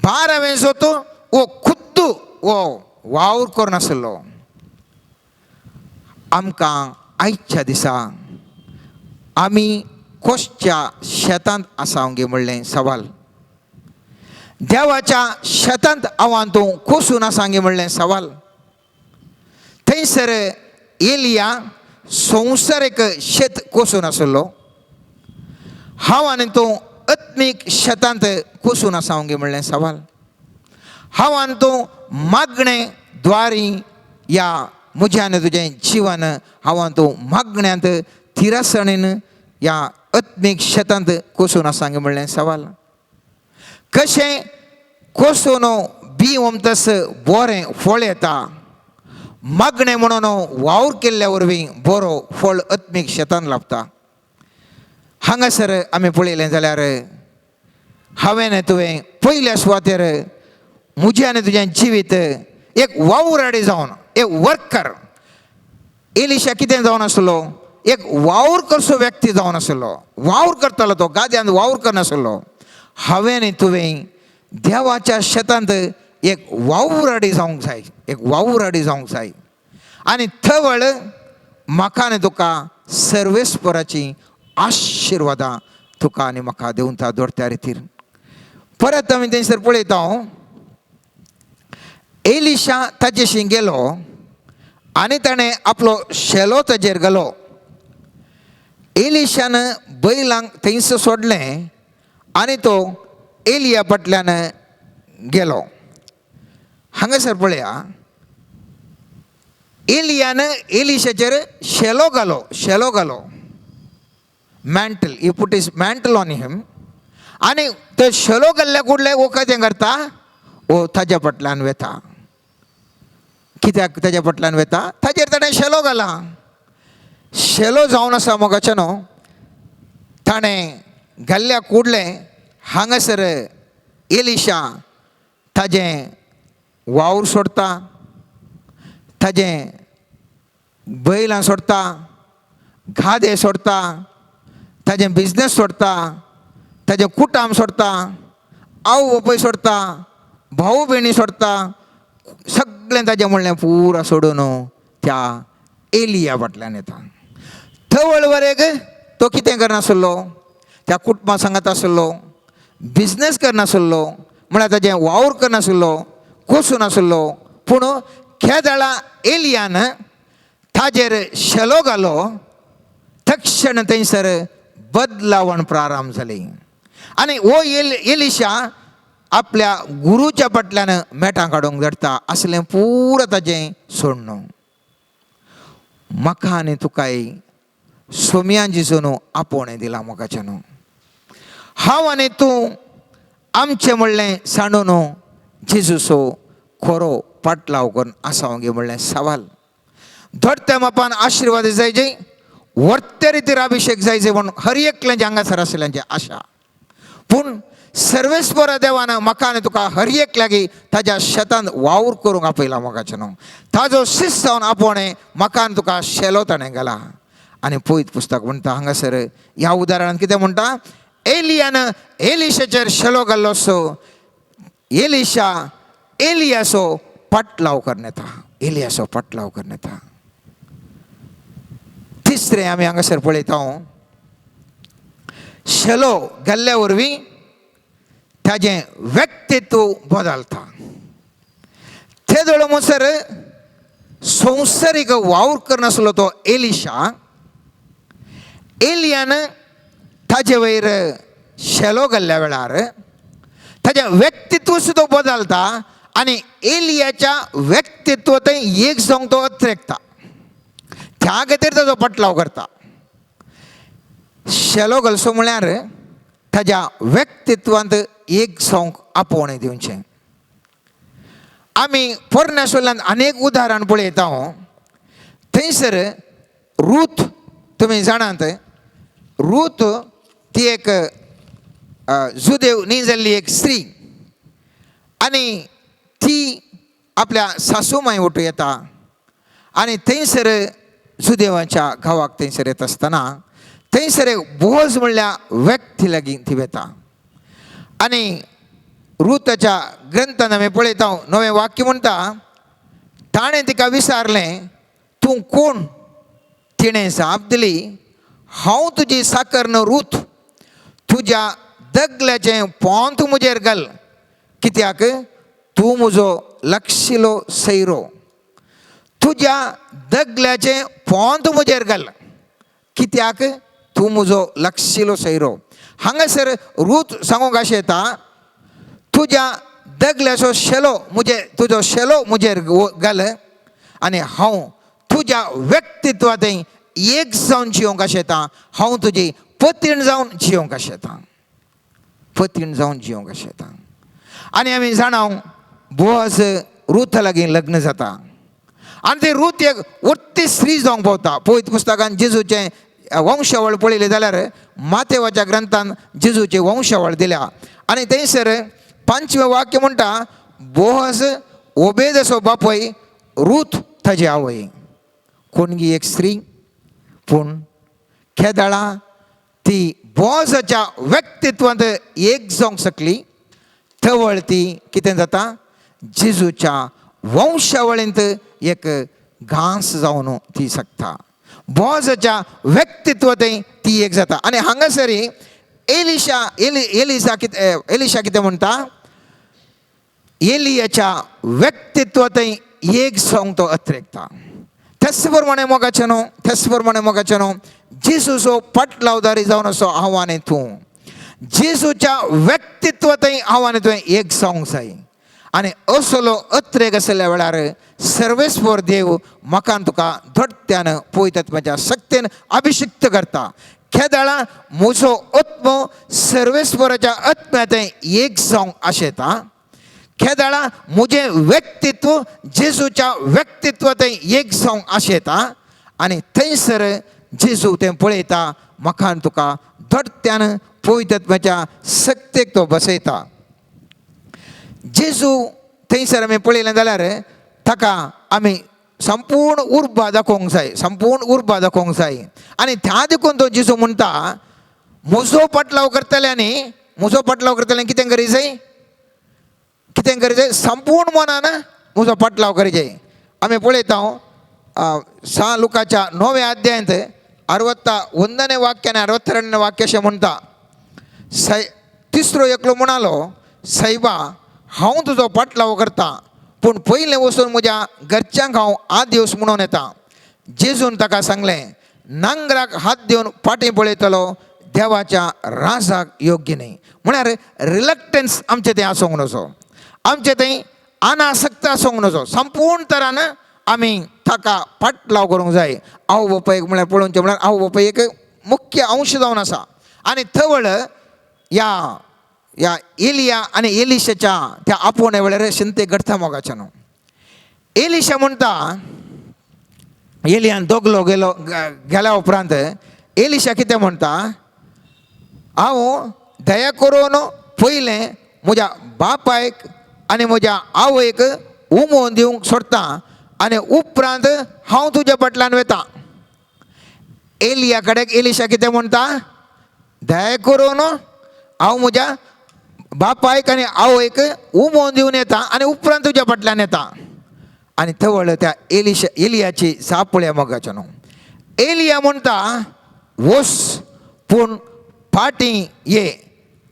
12वें जोत वो खुद्द वो वावर करून आसलो. आमकां आयच्या दिसा आमी कोसच्या शेतांत आसांगे म्हणलें सवाल. देवाच्या शेतांत आव्हान तूं कोसून आसांगे म्हणलें सवाल. थंयसर एलिया संवसारीक शेत कोसून आसलो. हांव आनी तूं आत्मीक शेतांत कोसून आसांगे म्हणलें सवाल. हांव आनी तूं मागणें द्वारी या म्हज्यान तुजें जिवन हांव आनी तूं मागण्यांत तिरासणीन या आत्मीक शेतांत कोसून आसांगे म्हणलें सवाल. कशें कोसून बी ओमतस बरें फळ येता, मागणें म्हणून वावर केल्ल्या वरवीं बरो फळ आत्मीक शेतांत लाभता. हांगासर आमी पळयलें जाल्यार हांवें तुवें पयल्या सुवातेर म्हजें आनी तुजें जिवीत एक वावुराडी जावन एक वर्कर. एलिशा कितें जावन आसलो, एक वावर करचो व्यक्ती जावन आसलो. वावर करतालो तो, गाद्यान वावर करनासलो. हांवें आनी तुवें देवाच्या शेतांत एक वावुराडी जावंक जाय, एक वावुराडी जावंक जाय. आनी थवळ म्हाका आनी तुका सर्वेस्पराची आशिर्वादां तुका आनी म्हाका दिवता दोट्या रितीर. परत आमी थंयसर पळयता एलिशा ताचेशी गेलो आनी ताणें आपलो शेलो ताजेर घालो. एलिशान बैलांक थंयसर सोडलें आनी तो एलिया फाटल्यान गेलो. हांगासर पळया, एलियान एलिशाचेर शेलो घालो. Mantle, he put is mantle on him. आनी तो शेलो घाल्ल्या कुडले वो कितें करता, वो ताज्या फाटल्यान वेता. कित्याक ताज्या फाटल्यान वेता, ताजेर ताणें शेलो घाला. शेलो जावन आसा मोगाचें न्हू. ताणें घाल्ल्या कुडले हांगासर एलिशा ताजें वावर सोडता, ताजें बैलां सोडता, गादे सोडता, ताजें बिझनेस सोडता, ताजें कुटाम सोडता, आवय बापूय सोडता, भाऊ भयणी सोडता, सगळें ताजें म्हणलें पुरा सोडून त्या एलिया फाटल्यान येता. थंय वरेक तो कितें करनासलो, त्या कुटुंबा सांगात आसलो, बिझनेस करनासलो, म्हळ्यार ताजें वावर करनासलो, कोसूनासलो. पूण खेदाळा एलियान ताजेर शेलो घालो, तक्षण थंयसर बदलावण प्रारंभ जाली. आनी हो एलिशा आपल्या गुरूच्या फाटल्यान मेटां काडूंक धरता असलें पुरो ताजें सोडणो. म्हाका आनी तुकाय सोम्या जिजून आपोवणें दिलां मोगाचें न्हू. हांव आनी तूं आमचें म्हणलें सांडून जेजूचो खरो पाटलाव करून आसांव गे म्हणलें सवाल. धडत्या मापान आशिर्वाद जायचे, वर्ते रितीर अभिषेक जायचे म्हणून हर एकल्याचें हांगासर आसल्यांची आशा. पूण सर्वेस्परा देवान म्हाका आनी तुका हर एक लागीं ताज्या शेतांत वावर करूंक आपयला मोगाचें न्हू. ताजो शिस्त जावन आपोवणें म्हाका आनी तुका शेलो ताणें गेला. आनी पळयत पुस्तक म्हणटा हांगासर ह्या उदाहरणांत कितें म्हणटा, एलियान एलिशाचेर शेलो घाल्लो असो एलिशा एलियाचो पाटलाव करन येता. एलियाचो पाटलाव करन येता. तिसरें आमी हांगासर पळयता, शेलो घाल्ल्या वरवीं ताजें व्यक्तित्व बदलता. ते दोळ म्हणसर संवसारीक वावर करनासलो तो एलिशा, एलियान ताजे वयर शेलो घाल्ल्या वेळार ताजें व्यक्तित्व सुद्दां बदलता. आनी एलियाच्या व्यक्तित्व थंय एक जावंक तो अत्रेकता. त्या खातीर ताजो पाटलाव करता. शेलो घालचो म्हळ्यार ताज्या व्यक्तित्वांत एक जावंक आपोवणें दिवचें. आमी पोरन्यासोल्ल्यान अनेक उदाहरण पळयता. थंयसर रूथ, तुमी जाणात, रूथ ती एक जुदेव न्ही जाल्ली एक स्त्री. आनी ती आपल्या सासूमाय वटू येता. आनी थंयसर जुदेवाच्या गांवाक थंयसर येता आसतना थंयसर एक बोअज म्हणल्या व्यक्ती लागीं ती वता. आनी रुताच्या ग्रंथान आमी पळयता 9वें वाक्य म्हणटा, ताणें तिका विचारलें, तूं कोण? तिणें जाप दिली, हांव तुजी साकर रूथ. तुज्या दगल्याचें पोंत म्हजेर घाल, कित्याक तूं म्हजो लागशिल्लो सैरो. तुज्या दगल्याचें पोंत म्हजेर घाल, कित्याक तूं म्हजो लागशिल्लो सैरो. हांगासर रूथ सांगूंक अशें येता, तुज्या दगल्याचो शेलो तुजो शेलो म्हजेर घाल आनी हांव तुज्या व्यक्तित्वांत एक जावन जियोंक अशें येता. हांव तुजी पतीण जावन जियोंक अशें येता. पतीण जावन जियोंक अशें येता. आनी आमी जाणाव बोअज रूथ लागीं लग्न जाता. आनी ती रूथ एक उत्ती स्त्री जावंक पावता. पळयत पुस्तकान जेजूचें वंशावळ पळयलें जाल्यार मातेवाच्या ग्रंथान जेजूची वंशावळ दिल्या. आनी थंयसर 5वें वाक्य म्हणटा, बोअज ओबेदाचो बापूय, रूथ ताजी आवय. कोणगी एक स्त्री, पूण खेदाळा ती बोअजाच्या व्यक्तित्वांत एक जावंक शकली. थवळ ती कितें जाता, जेजूच्या वंशावळींत एक घास जावन ती शकता. बोअजाच्या व्यक्तित्वांत ती एक जाता. आनी हांगासरी एलिशा कितें म्हणटा, एलियाच्या व्यक्तित्वांत एक जावंक तो अत्रेकता. तेच प्रमाणे मोगाचें न्हू, जेजूचो पाटलावदारी जावन असो हांव आनी तूं जेजूच्या व्यक्तित्वांत हांव आनी तुवें एक जावंक जाय. आनी असलो अत्रेक आसल्या वेळार सर्वेस्वर देव म्हाका तुका धडत्यान पळयतात म्हज्या शक्तीन अभिषिक्त करता. खेदाळा म्हजो आत्मो सर्वेस्वराच्या आत्म्यांत एक जावंक अशें येता. खेदाळा म्हजें व्यक्तित्व जेजूच्या व्यक्तित्वांत एक जावंक अशें येता. आनी थंयसर जेजू तें पळयता, म्हाका तुका धडत्यान पळयतात म्हज्या शक्तीक तो बसयता. जेजू थंयसर आमी पळयलें जाल्यार ताका आमी संपूर्ण उर्बा दाखोवंक जाय. आनी त्या देखून तो जेजू म्हणटा, मुजो पटलाव करतल्याने कितें गरजेचें संपूर्ण मनान मुजो पटलाव करचे. आमी पळयता सा लुकाच्या 9व्या अध्यायांत 61 वाक्य आनी 62 वाक्य अशें म्हणटा. तिसरो एकलो म्हणालो, सायबा हांव तुजो पटलाव करता, पूण पयलें वचून म्हज्या घरच्यांक हांव आद दिवस म्हणून येता. जेजून ताका सांगलें, नांगराक हात दिवन फाटीं पळयतलो देवाच्या राजाक योग्य न्ही. म्हळ्यार रिलक्टन्स आमचें तें आसूंक नजो, आमचें तें अनासक्त आसूंक नजो. संपूर्ण तरान आमी ताका पटलाव करूंक जाय. आवय बापायक म्हळ्यार पळोवचें म्हळ्यार आवय बापाय एक मुख्य अंश जावन आसा. आनी थवळ या एलिया आनी एलिशाच्या त्या आपोवणे वेळार शिंते घडटा मोगाच्या न्हू. एलिशा म्हणटा, एलियान दोगलो गेल्या उपरांत एलिशा कितें म्हणटा, हांव दया करून पयलें म्हज्या बापायक आनी म्हज्या आवयक उमोवन दिवंक सोदता आनी उपरांत हांव तुज्या पटल्यान वेता. एलिया कडेन एलिशा कितें म्हणटा, दया करून हांव म्हज्या बापायक आनी आवयक उमोवन दिवन येता आनी उपरांत तुज्या पटल्यान येता. आनी थवळ त्या एलियाची जाप पळया मोगाच्या न्हू. एलिया म्हणटा, वस पूण फाटीं ये,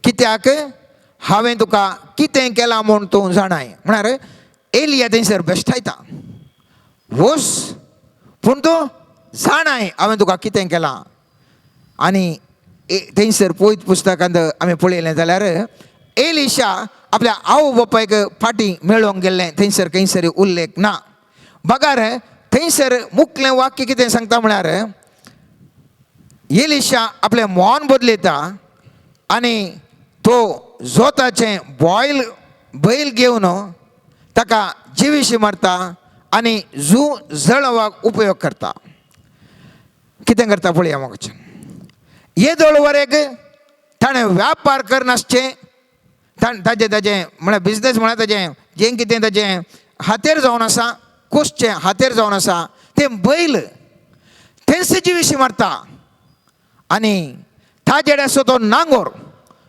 कित्याक हांवें तुका कितें केलां म्हूण तूं जाणाय. म्हळ्यार एलिया थंयसर बेश्टायता, वस पूण तूं जाणाय हांवें तुका कितें केलां. आनी थंयसर पळयत पुस्तकांत आमी पळयलें जाल्यार एलिशा आपल्या आवय बापायक फाटीं मेळोवंक गेल्लें थंयसर खंयसर उल्लेख ना. बगार थंयसर मुखलें वाक्य कितें सांगता म्हळ्यार, एलिशा आपलें मोन बदलयता आनी तो जोताचें बैल घेवन ताका जिवीशी मारता आनी जळोवपाक उपयोग करता. कितें करता पळया मोगाचें. येदोळ वरेक ताणें व्यापार करनासचें, ताजें म्हळ्यार बिजनेस म्हळ्यार ताजें जें कितें ताजें हातेर जावन आसा, कुसचें हातेर जावन आसा, तें बैल थंयच जिवीशी मारता आनी ताजेर आसा तो नांगोर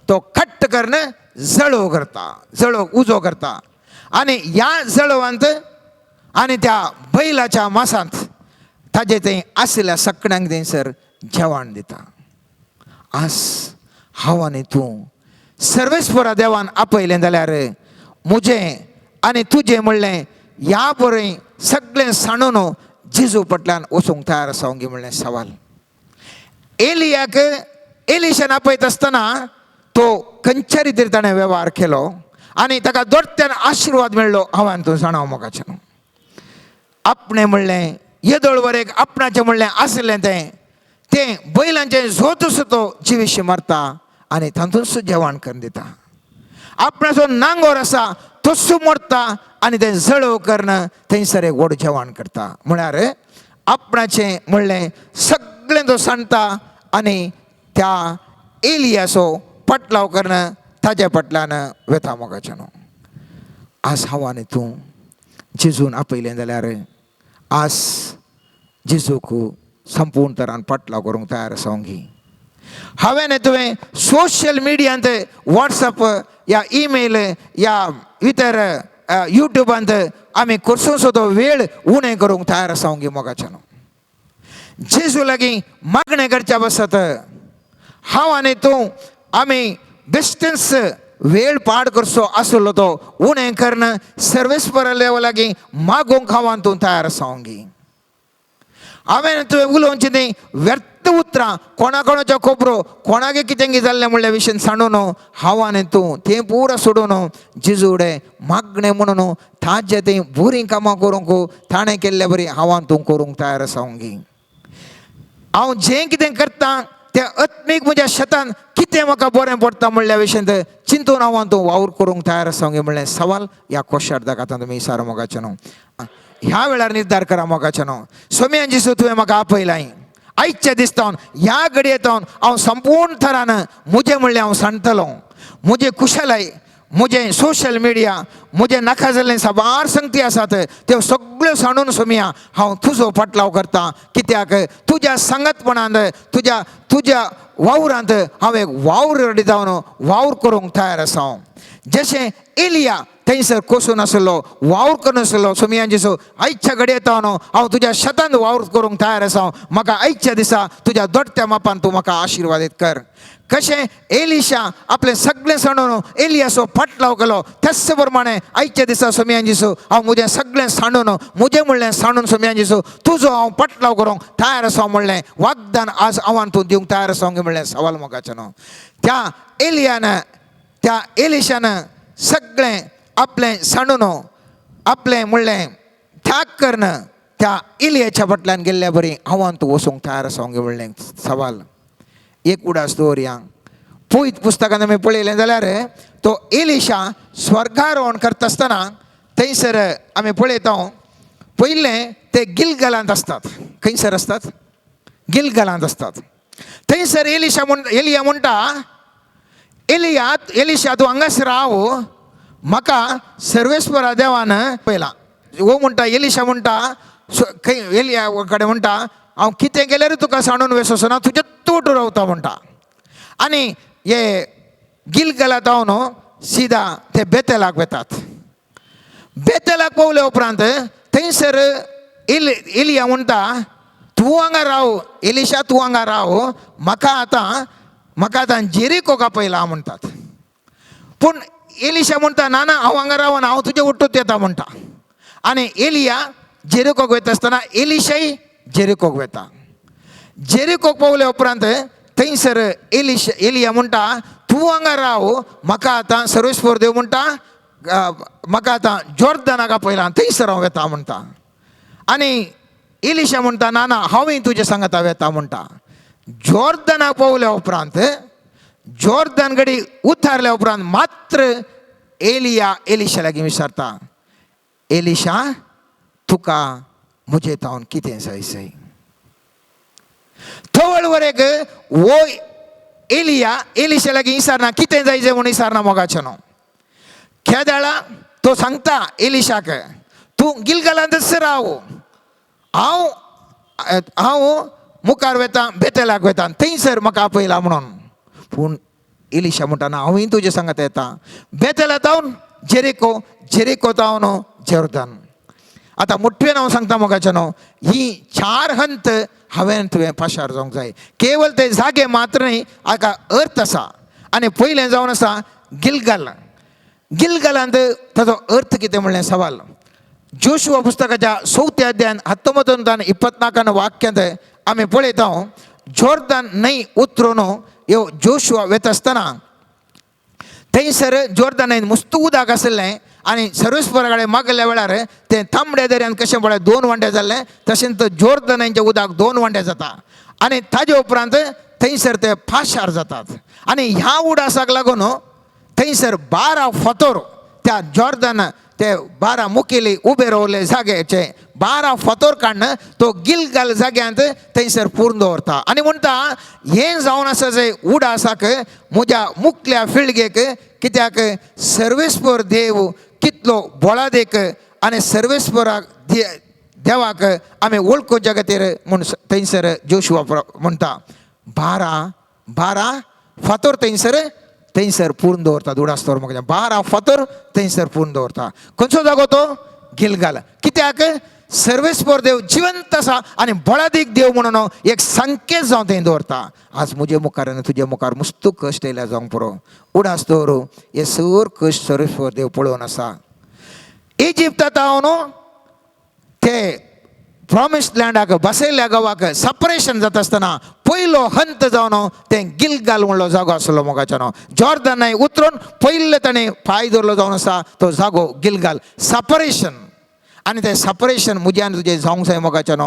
तो खट्ट करून जळोव उजो करता. आनी ह्या जळोवांत आनी त्या बैलाच्या मांसांत ताजे थंय आसल्या सगळ्यांक थंयसर जेवण दिता. आज हांव आनी तूं सर्वेस्परा देवान आपयलें जाल्यार म्हजें आनी तुजें म्हणलें ह्या बरें सगळें सांडून जेजू पटल्यान वचूंक तयार आसा म्हणलें सवाल. एलियाक एलिशान आपयत आसतना तो खंयच्या रितीर ताणें वेव्हार केलो आनी ताका दोरत्यान आशिर्वाद मेळ्ळो. हांवें तूं जाणाव मोगाचें न्हू. आपणें म्हणलें येदोळ वरेक आपणाचें म्हणलें आसलें तें बैलांचें झोतूच तो जिवीशी मारता आनी तातूंच जेवण करून दिता. आपणाचो नांगोर आसा तोच मोडटा आनी तें जळोव करून थंयसर एक व्हड जेवण करता. म्हळ्यार आपणाचें म्हणलें सगळें तो सांडटा आनी त्या एलियाचो पटलाव करून ताज्या पटल्यान वेता मोगाचें न्हू. आज हांव आनी तूं जेजून आपयलें जाल्यार आज जेजूक संपूर्ण तरान पटलाव करूंक तयार आसा घी. हांवें तुवें सोशल मिडियांत वॉट्सअप या ईमेल या इतर युट्यूबांत आमी करसूं सुद्दां वेळ उणें करूंक तयार आसा घी मोगाचें न्हू. जेजू लागीं मागणें करच्या बसत हांव आनी तूं आमी बेश्टेच वेळ पाड करचो आसलो तो उणें करून सर्वेस्परा लेवा लागीं मागोवंक हांव आनी तूं तयार आसा घी. हांवें तुवें उलोवचें न्ही व्यर्थ उतरां कोणाच्या खबरो कोणागे कितें जाल्लें म्हणल्या विशयी सांडून हांव आनी तूं तें पुरा सोडून जेजू उडें मागणें म्हणून ताजें तें बरीं कामां करूंक ताणें केल्ल्या बरी हांव आनी तूं करूंक तयार आसा घी. हांव जें कितें करतां तें आत्मीक म्हज्या शेतान कितें म्हाका बरें पडटा म्हणल्या विशयी चिंतून हांव आनी तूं वावर करूंक तयार आसा घे म्हणलें सवाल ह्या क्वेश्चनाक आतां तुमी विचार मोगाचें न्हू. ह्या वेळार निर्धार करा मोगाचें न्हू. सोम्यान जेजू तुवें म्हाका आपयलां आयच्या दिसतावन ह्या घडयेंत हांव संपूर्ण तरान म्हजें म्हणलें हांव सांडटलों. म्हजें कुशलाय मुझे सोशल मीडिया मुझे नाका जाल्लें साबार संगती आसात त्यो सगळ्यो सांडून सोमिया हांव तुजो पाटलाव करता कित्याक तुज्या संगतपणांत तुज्या वावरांत हांव एक वावर रेडी जावन वावर करूंक तयार आसा जशें एलिया थंयसर कोसून आसलो वावर करून आसलो सोमियान जेसो आयच्या घडये येता न्हू हांव तुज्या शेतांत वावर करूंक तयार आसा म्हाका आयच्या दिसा तुज्या दोट्ट्या मापान तूं म्हाका आशिर्वादीत कर कशें एलिशा आपलें सगळें सांडून एलियाचो पाटलाव केलो त्याच प्रमाणे आयच्या दिसा सोमियान जेसो हांव म्हजें सगळें सांडून म्हजें म्हणलें सांडून सोमियान जेसो तुजो हांव पाटलाव करूंक तयार आसा म्हणलें वागदान आज आव्हान तूं दिवंक तयार आसा म्हणलें सवाल मोगाचें न्हू त्या एलियान त्या एलिशान सगळें आपलें सांडून आपलें म्हणलें त्याग करन त्या एलियाच्या फाटल्यान गेल्ल्या बरी आव्हान तूं वचूंक तयार आसा म्हणलें सवाल एक उडास दवरया पळयत पुस्तकान आमी पळयलें जाल्यार तो एलिशा स्वर्गारोहण करता आसतना थंयसर आमी पळयता पयलें ते गिलगलांत आसतात खंयसर आसतात गिलगलांत आसतात थंयसर एलिया म्हणटा एलिशा तूं हांगाच राव म्हाका सर्वेस्परा देवान पळयला वो म्हणटा एलिशा म्हणटा एलिया कडेन म्हणटा हांव कितें केल्यार तुका सांडून वेसोना तुजे तोट रावता म्हणटा आनी हे गिलगलांत हांव न्हू सिदा ते बेतेलाक वेतात बेतेलाक पावले उपरांत थंयसर एलिया म्हणटा तूं हांगा राव एलिशा तूं हांगा राव म्हाका आतां जेरिकोका पयला म्हणटात पूण एलिशा म्हणटा ना हांव हांगा रावना हांव तुजे उट्टूत येता म्हणटा आनी एलिया जेरिकोक वयता आसतना एलिशाय जेरिकोक वयता जेरिकोक पावले उपरांत थंयसर एलिया म्हणटा तूं हांगा राव म्हाका आतां सर्वेस्पर देव म्हणटा म्हाका आतां जॉर्दनाक पयला थंयसर हांव येता म्हणटा आनी एलिशा म्हणटा ना हांवूय तुजे सांगता येता म्हणटा जॉर्दनाक पावल्या उपरांत जॉर्दन गडी उतारल्या उपरांत मात्र एलिया एलिशा लागीं विचारता एलिशा तुका म्हजे तावन कितें जाय थोड वरेक वो एलिया एलिशा लागीं विचारना कितें जाय म्हणून विचारना मोगाचें न्हू खेदाळा तो सांगता एलिशाक तूं गिलगलांतच राव हांव मुखार वता बेतेलाक वता थंयसर म्हाका आपयला म्हणून पूण एलिशा म्हणटा ना हांवूय तुजे सांगता येता बेतेला तावन जेरिको तावन जॉर्दन आतां मुठ्ठेन हांव सांगता मोगाचें न्हू ही 4 हंत हांवें तुवें पाशार जावंक जाय केवल ते जागे मात्र न्ही हाका अर्थ आसा आनी पयलें जावन आसा गिलगलांत ताचो अर्थ कितें म्हणलें सवाल जोशुआ पुस्तकाच्या 4थ्या अध्यायान 19-24 वाक्यांत आमी पळयता जॉर्दन न्हंय उतरून ह्यो जोशुआ वता आसतना थंयसर जॉर्दन न्हंयेंत मस्त उदक आसलें आनी सर्वेस्परा कडेन मागल्या वेळार तें तांबड्या दर्यान कशें पळय 2 वांटे जाल्लें तशेंच तो जॉर्दन न्हंयेचें उदक 2 वांटे जाता आनी ताजे उपरांत थंयसर ते पाशार जातात आनी ह्या उडासाक लागून थंयसर 12 फातोर त्या जॉर्दन ते 12 मुखेली उबे रावले जाग्याचे 12 फातोर काडून तो गिलगल जाग्यांत थंयसर पूर्ण दवरता आनी म्हणटा हें जावन आसा जे उडासाक म्हज्या मुखल्या फिळगेक कित्याक सर्वेस्पर देव कितलो बोळादेक आनी सर्वेस्पराक देवाक आमी वळखूच्या खातीर म्हूण थंयसर जोशुआ म्हणटा 12 फातोर थंयसर पूर्ण दवरता उडास दवर म्हाका 12 फातोर थंयसर पूर्ण दवरता खंयचो जागो तो गिलगल कित्याक सर्वेस्पर देव जिवंत आसा आनी बोळादीक देव म्हणून एक संकेत जावन थंय दवरता आज म्हजे मुखार आनी तुजे मुखार मस्त कश्ट येयल्या जावंक पुरो उडास दवरू हे सर कश्ट सर्वेस्पर देव पळोवन आसा इजिप्तांत हांव न्हू ते प्रॉमिस्ड लँडाक बसयल्ल्या गांवाक सपरेशन जाता आसतना पयलो हंत जावन तें गिलगल म्हणलो जागो आसलो मोगाच्यान जॉर्दन न्हंय उतरून पयले ताणें पांय दवरलो जावन आसा तो जागो गिलगल सपरेशन आनी तें सपरेशन म्हज्यान तुजें जावंक जाय मोगाच्यान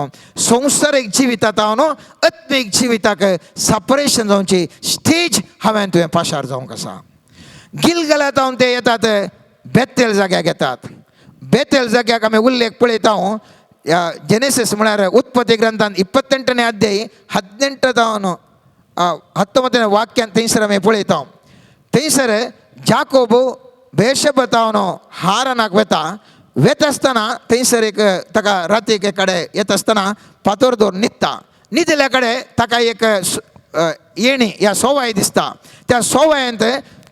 संवसारीक जिवितांत हांव न्हू आत्मीक जिविताक सपरेशन जावची स्टेज हांवें तुवें पाशार जावंक आसा गिलगलांत हांव ते येतात बेतेल जाग्याक येतात बेतेल जाग्याक आमी उल्लेख पळयता जेनेसीस म्हळ्यार उत्पत्ती ग्रंथांत 28 अध्याय 18 वाक्यांत थंयसर आमी पळयता थंयसर जाकोब बेशबतावनो हारानाक वेत असताना थंयसर एक ताका रातीक एक कडेन येत असताना फातर दवर न्हिदल्या कडेन ताका एक येणी ह्या सोवाय दिसता. त्या सोवायांत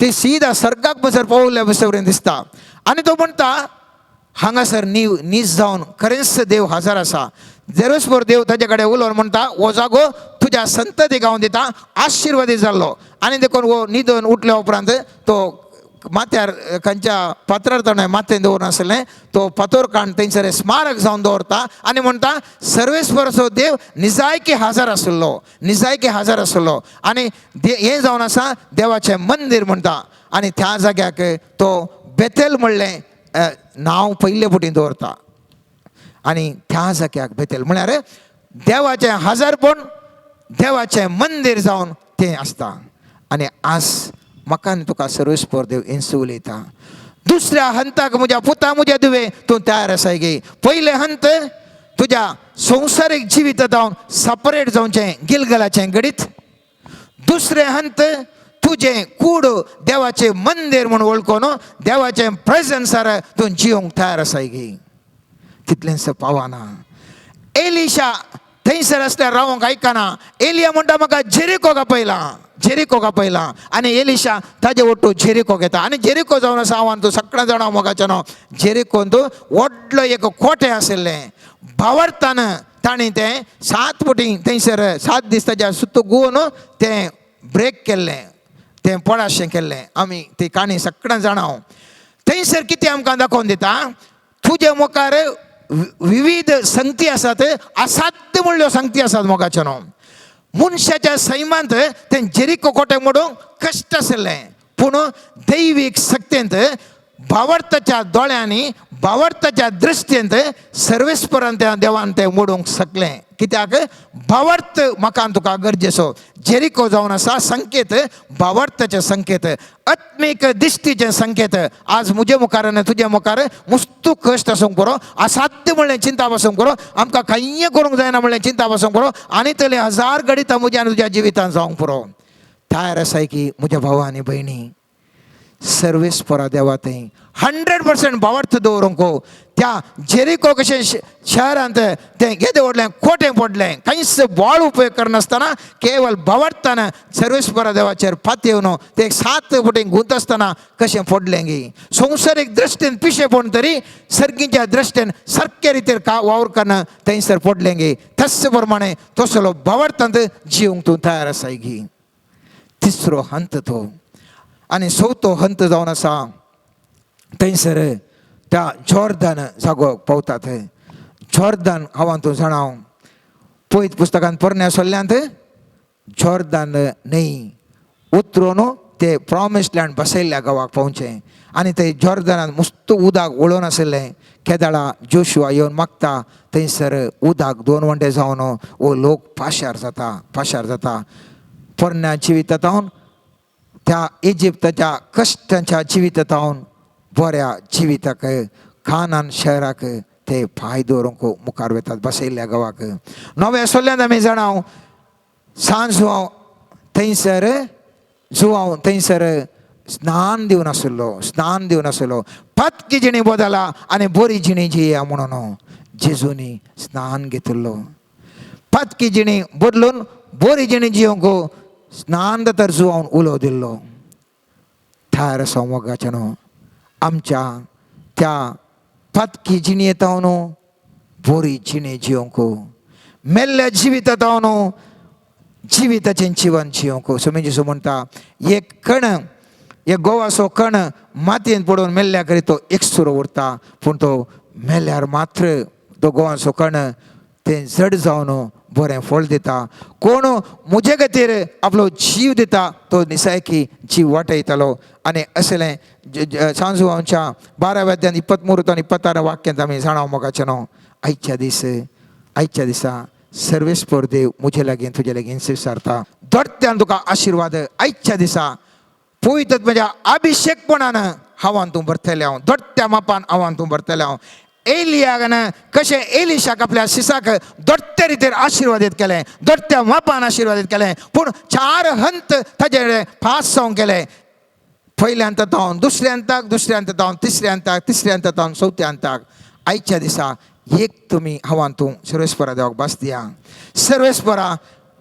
ती सीदा सर्गाक बसर पावल्या बसवरेन दिसता. आनी तो म्हणटा हांगासर नीज जावन खरेंच देव हजर आसा. जेरुसलेम देव ताजे कडेन उलोवन म्हणटा हो जागो तुज्या संततीक हांव दिता, आशिर्वादीत जाल्लो. आनी देखून वो न्हिदून उठल्या उपरांत तो माथ्यार खंयच्या फातरार ताणें माथ्यान दवरनासलें तो फातर काडून थंयसर स्मारक जावन दवरता आनी म्हणटा सर्वेस्पराचो देव निजायकी हजर आसलो. आनी हें जावन आसा देवाचें मंदीर म्हणटा. आनी त्या जाग्याक तो बेतेल म्हणलें नांव पयले फुटीन दवरता. आनी त्या जाग्याक बेतेल म्हळ्यार देवाचें हजरपण, देवाचें मंदीर जावन तें आसता. आनी आज म्हाका आनी तुका सर्वेस्पर देव इंसू उलयता. दुसऱ्या हंताक म्हज्या पुता म्हज्या दुवे तूं तयार आसाय गे. पयले हंत तुज्या संवसारीक जिवितांत सपरेट जावचें गिलगलाचें घडीत. दुसरें हंत तुजें कूड देवाचें मंदीर म्हूण वळखून देवाचें प्रेझन्सार तूं जिवंक तयार आसाय गे. तितलेंच पावना. एलिशा थंयसर आसल्यार रावंक आयकना. एलिया म्हणटा म्हाका जेरिको पयला आनी एलिशा ताजे वट्टू जेरिको घेता. आनी जेरिको जावन आसा हांव तूं सगळें जाणा मोगाचें न्हू. जेरिकोंत व्हडलो एक कोटें आशिल्लें. भावार्थान ताणें तें 7 फुटी थंयसर 7 दीस ताच्या सुत्त गुवन तें ब्रेक केल्लें, तें पडाशें केल्लें. आमी ती काणी सगळें जाणा. थंयसर कितें आमकां दाखोवन दिता, तुजे मुखार विविध संगती आसात, असाध्य म्हणल्यो संगती आसात मोगाचें न्हू. मनशाच्या सैमांत तें जेरिको कोटें मोडूंक कश्ट आशिल्लें, पूण दैवीक शक्तींत भावार्थाच्या दोळ्यांनी भावार्थाच्या दृश्टेंत सर्वेस्परान त्या देवान तें मोडूंक शकलें. कित्याक भावार्थ म्हाका तुका गरजेचो. जेरिको जावन आसा संकेत, भावार्थाचे संकेत, आत्मीक दिश्टीचे संकेत. आज म्हजे मुखार आनी तुजे मुखार मस्तू कश्ट आसूंक पुरो, असाध्य म्हणलें चिंता पासूंक पुरो, आमकां कांय करूंक जायना म्हणलें चिंता पासूंक पुरो, आनी तले 1000 घडीत म्हज्या आनी तुज्या जिवितांत जावंक पुरो. तयार आसाय की म्हज्या भावा आनी भयणी, सर्वेस्परा देवा थंय 100% भावार्थ दवरूंक. त्या जेरिको कशें शहरांत तें गेदे व्हडलें कोटें पडलें, कांयच बोळ उपयोग करनासतना केवळ भावार्थान सर्वेस्परा देवाचेर फात येवन तें 7 फुटींक गुंत आसतना कशें पडलें गे. संवसारीक दृश्टेन पिशे पडून तरी सर्गीच्या दृश्टेन सारके रितीर वावर करना थंयसर पडलें गे. तस प्रमाणे तसलो भावार्थांत जिवंक तूं तयार आसाय गे. तिसरो हंत तो. आनी 4थो हंत जावन आसा थंयसर त्या जॉर्दान जागो पावतात. जॉर्दान हांव तूं जाणाव पळयत पुस्तकांत पोरण्या सोल्ल्यांत जॉर्दान न्हंय उतरून ते प्रॉमिस लँड बसयल्ल्या गांवाक पावचें. आनी थंय जॉर्दानान मस्त उदक वळोवन आशिल्लें. केदाळा जोशुआ येवन मागता थंयसर उदक 2 वंटे जावन वो लोक पाशार जाता. पोरण्या जिवितांत त्या इजिप्ताच्या कश्टांच्या जिवितांत बऱ्या जिविताक खानान शहराक ते पांय दवरूंक मुखार वेतात बसयल्ल्या गांवाक. नव्या सोल्ल्यांत आमी जाणाव सांज थंयसर स्नान दिवन आशिल्लो. पतकी जिणी बदला आनी बरी जिणी जिया म्हणून जेजूनी स्नान घेतिल्लो. पतकी जिणी बदलून बरी जिणी जियोंक स्नान तर जुवावन उलो दिल्लो. तयार आसा मोगाचें न्हू. आमच्या त्या पतकी जिणेंत बरी जिणे जियोंक, मेल्ल्या जिवितांत जिविताचें जिवन जियोंक. स्वामी जेजू म्हणटा एक कण, एक गोवाचो कण मातयेंत पडून मेल्ल्या करी तो एकसूर उरता, पूण तो मेल्यार मात्र तो गोवाचो कण तें जड जावन बरें फळ दिता. कोण म्हजे खातीर आपलो जीव दिता तो निसायकी जीव वाटयतलो. आनी असलें सांजुवांच्या 12व्या अध्यायान 23 आनी 26 वाक्यांत आमी जाणाव मोगाचें न्हू. आयच्या दिसा सर्वेस्पर देव म्हजे लागीं तुजे लागीं विचारता. धोडत्यान तुका आशिर्वाद आयच्या दिसा पळयतात म्हज्या अभिषेकपणान हांवान तूं भरतलें. हांव धोडत्या मापान हांवान तूं भरतलें. हांव एलियान कशें एलिशाक आपल्या शिसाक धोडत्या रितीर आशिर्वादीत केलें, धोडत्या मापान आशिर्वादीत केलें, पूण 4 हंत ताजे पास जावंक गेले. पहिल्यांदा जाऊन दुसऱ्यांताक, दुसऱ्यांदा जाऊन तिसऱ्यांताक, तिसऱ्यांदा जाऊन चौथ्यांताक आयच्या दिसा एक तुम्ही हवान तूं सर्वेस्परा देवाक बस दिया. सर्वेस्परा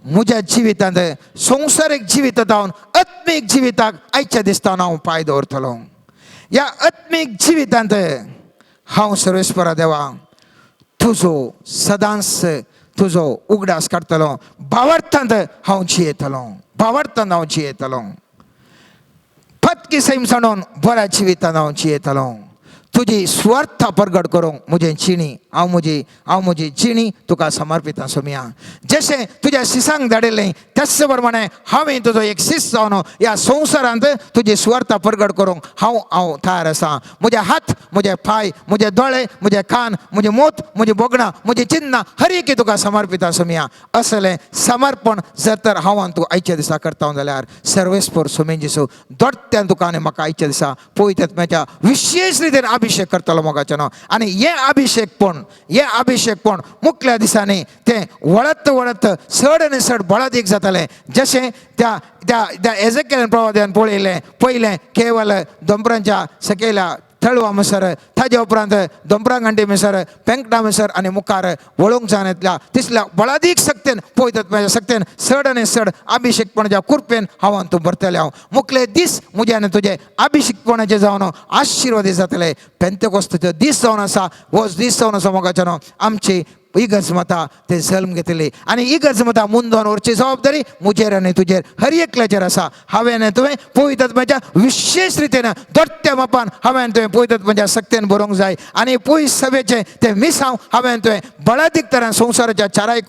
म्हज्या जिवितांत संवसारीक जिवित जावन आत्मीक जिविताक आयच्या दिसता हांव पांय दवरतलो. ह्या आत्मीक जिवितांत हांव सर्वेस्परा देवा तुजो सदांच तुजो उगडास काडटलो. भावार्थांत हांव जियेतलो, भावार्थांत हांव जियेतलो. पत्की सैम सांडून बऱ्या जिवितांत हांव जियेतलो. तुजी स्वार्थ प्रगट करूंक म्हजें जिणी हांव म्हजी जिणी तुका समर्पित सोम्या. जशें तुज्या शिसांक धाडिल्लें तशें प्रमाणे हांवें तुजो एक शिस जावन ह्या संवसारांत तुजी स्वार्थ प्रगट करूंक हांव तयार आसा. म्हजे हात, म्हजे पाय, म्हजे दोळे, म्हजे कान, म्हजें मूत, म्हजीं बोगणां, म्हजीं चिन्नां हर एक तुका समर्पित सोम्या. असलें समर्पण जर तर हांवान तूं आयच्या दिसा करता जाल्यार सर्वेस्पर सोमेन जेसू दोट्ट्यान तुका आनी म्हाका आयच्या दिसा पळयतात म्हाज्या विशेष रितीन अभिषेक करतलो मोगाच्यान. आनी हे अभिषेकपण मुखल्या दिसांनी तें वळत चड आनी चड बळादीक जातालें. जशें त्या एजेकियेल प्रवाद्यान पळयलें, पयलें केवळ दोंपरांच्या सकयल्या थळवा म्हणसर, ताजे उपरांत दोंपरा घंटे म्हणसर, पेंकटा म्हणसर आनी मुखार वळोवंक जावन येतल्या तिसल्या बळादीक सक्तीन पळयतात म्हाज्या सक्तीन चड आनी चड अभिषेकपणाच्या कुरपेन हांवान तूं भरतलें. हांव मुखले दीस म्हजे आनी तुजे अभिषेकपणाचे जावन आशिर्वादी जातले. पेंतेकोस्ताचो दीस जावन आसा, हो दीस जावन आसा मोगाच्यान आमची इगर्ज मतां ते जल्म घेतली. आनी इगर्ज मतां मुंदोवन व्हरची जबाबदारी म्हजेर आनी तुजेर हर एकल्याचेर आसा. हांवें तुवें पळयतात म्हाज्या विशेष रितीन दोट्ट्या मापान हांवें तुवें पळयतात म्हाज्या सक्तीन बरोवंक जाय. आनी पयस सभेचें तें मिसांव हांवें तुवें बळादीक तरान संवसाराच्या चाराय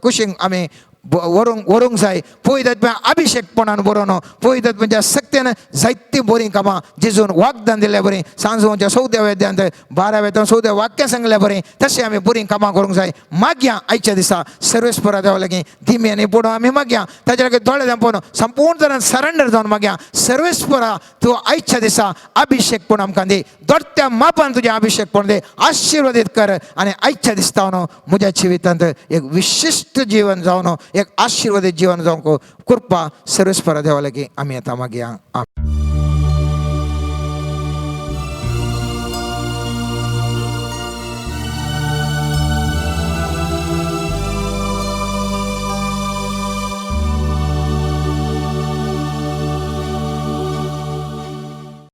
कुशींक आमी व्हरूंक जाय. पळयतात अभिषेकपणान बरोवन पळयतात म्हणजे सक्तीन जायतीं बरीं कामां जेजून वाग्दान दिल्या बरीं. सांजोवच्या 14व्या वेद्यांत 12व्या 14व्या वाक्यां सांगल्या बरीं तशें आमी बरीं कामां करूंक जाय. मागया आयच्या दिसा सर्वेस्परा देवा लागीं धिमी आनी पडून आमी मागया. ताचे लागीं दोळे धांपून संपूर्ण तरान सरेंडर जावन मागया. सर्वेस्परा तूं आयच्या दिसा अभिषेकपण आमकां दी. दोट्ट्या मापान तुजें अभिषेकपण दी. आशिर्वादीत कर. आनी आयच्या दिसता म्हज्या जिवितांत एक विशिश्ट जीवन जावन एक आशिर्वादीत जीवन जावंक कृपा सर्वेस्परा देवा लागीं आमी आतां मागया.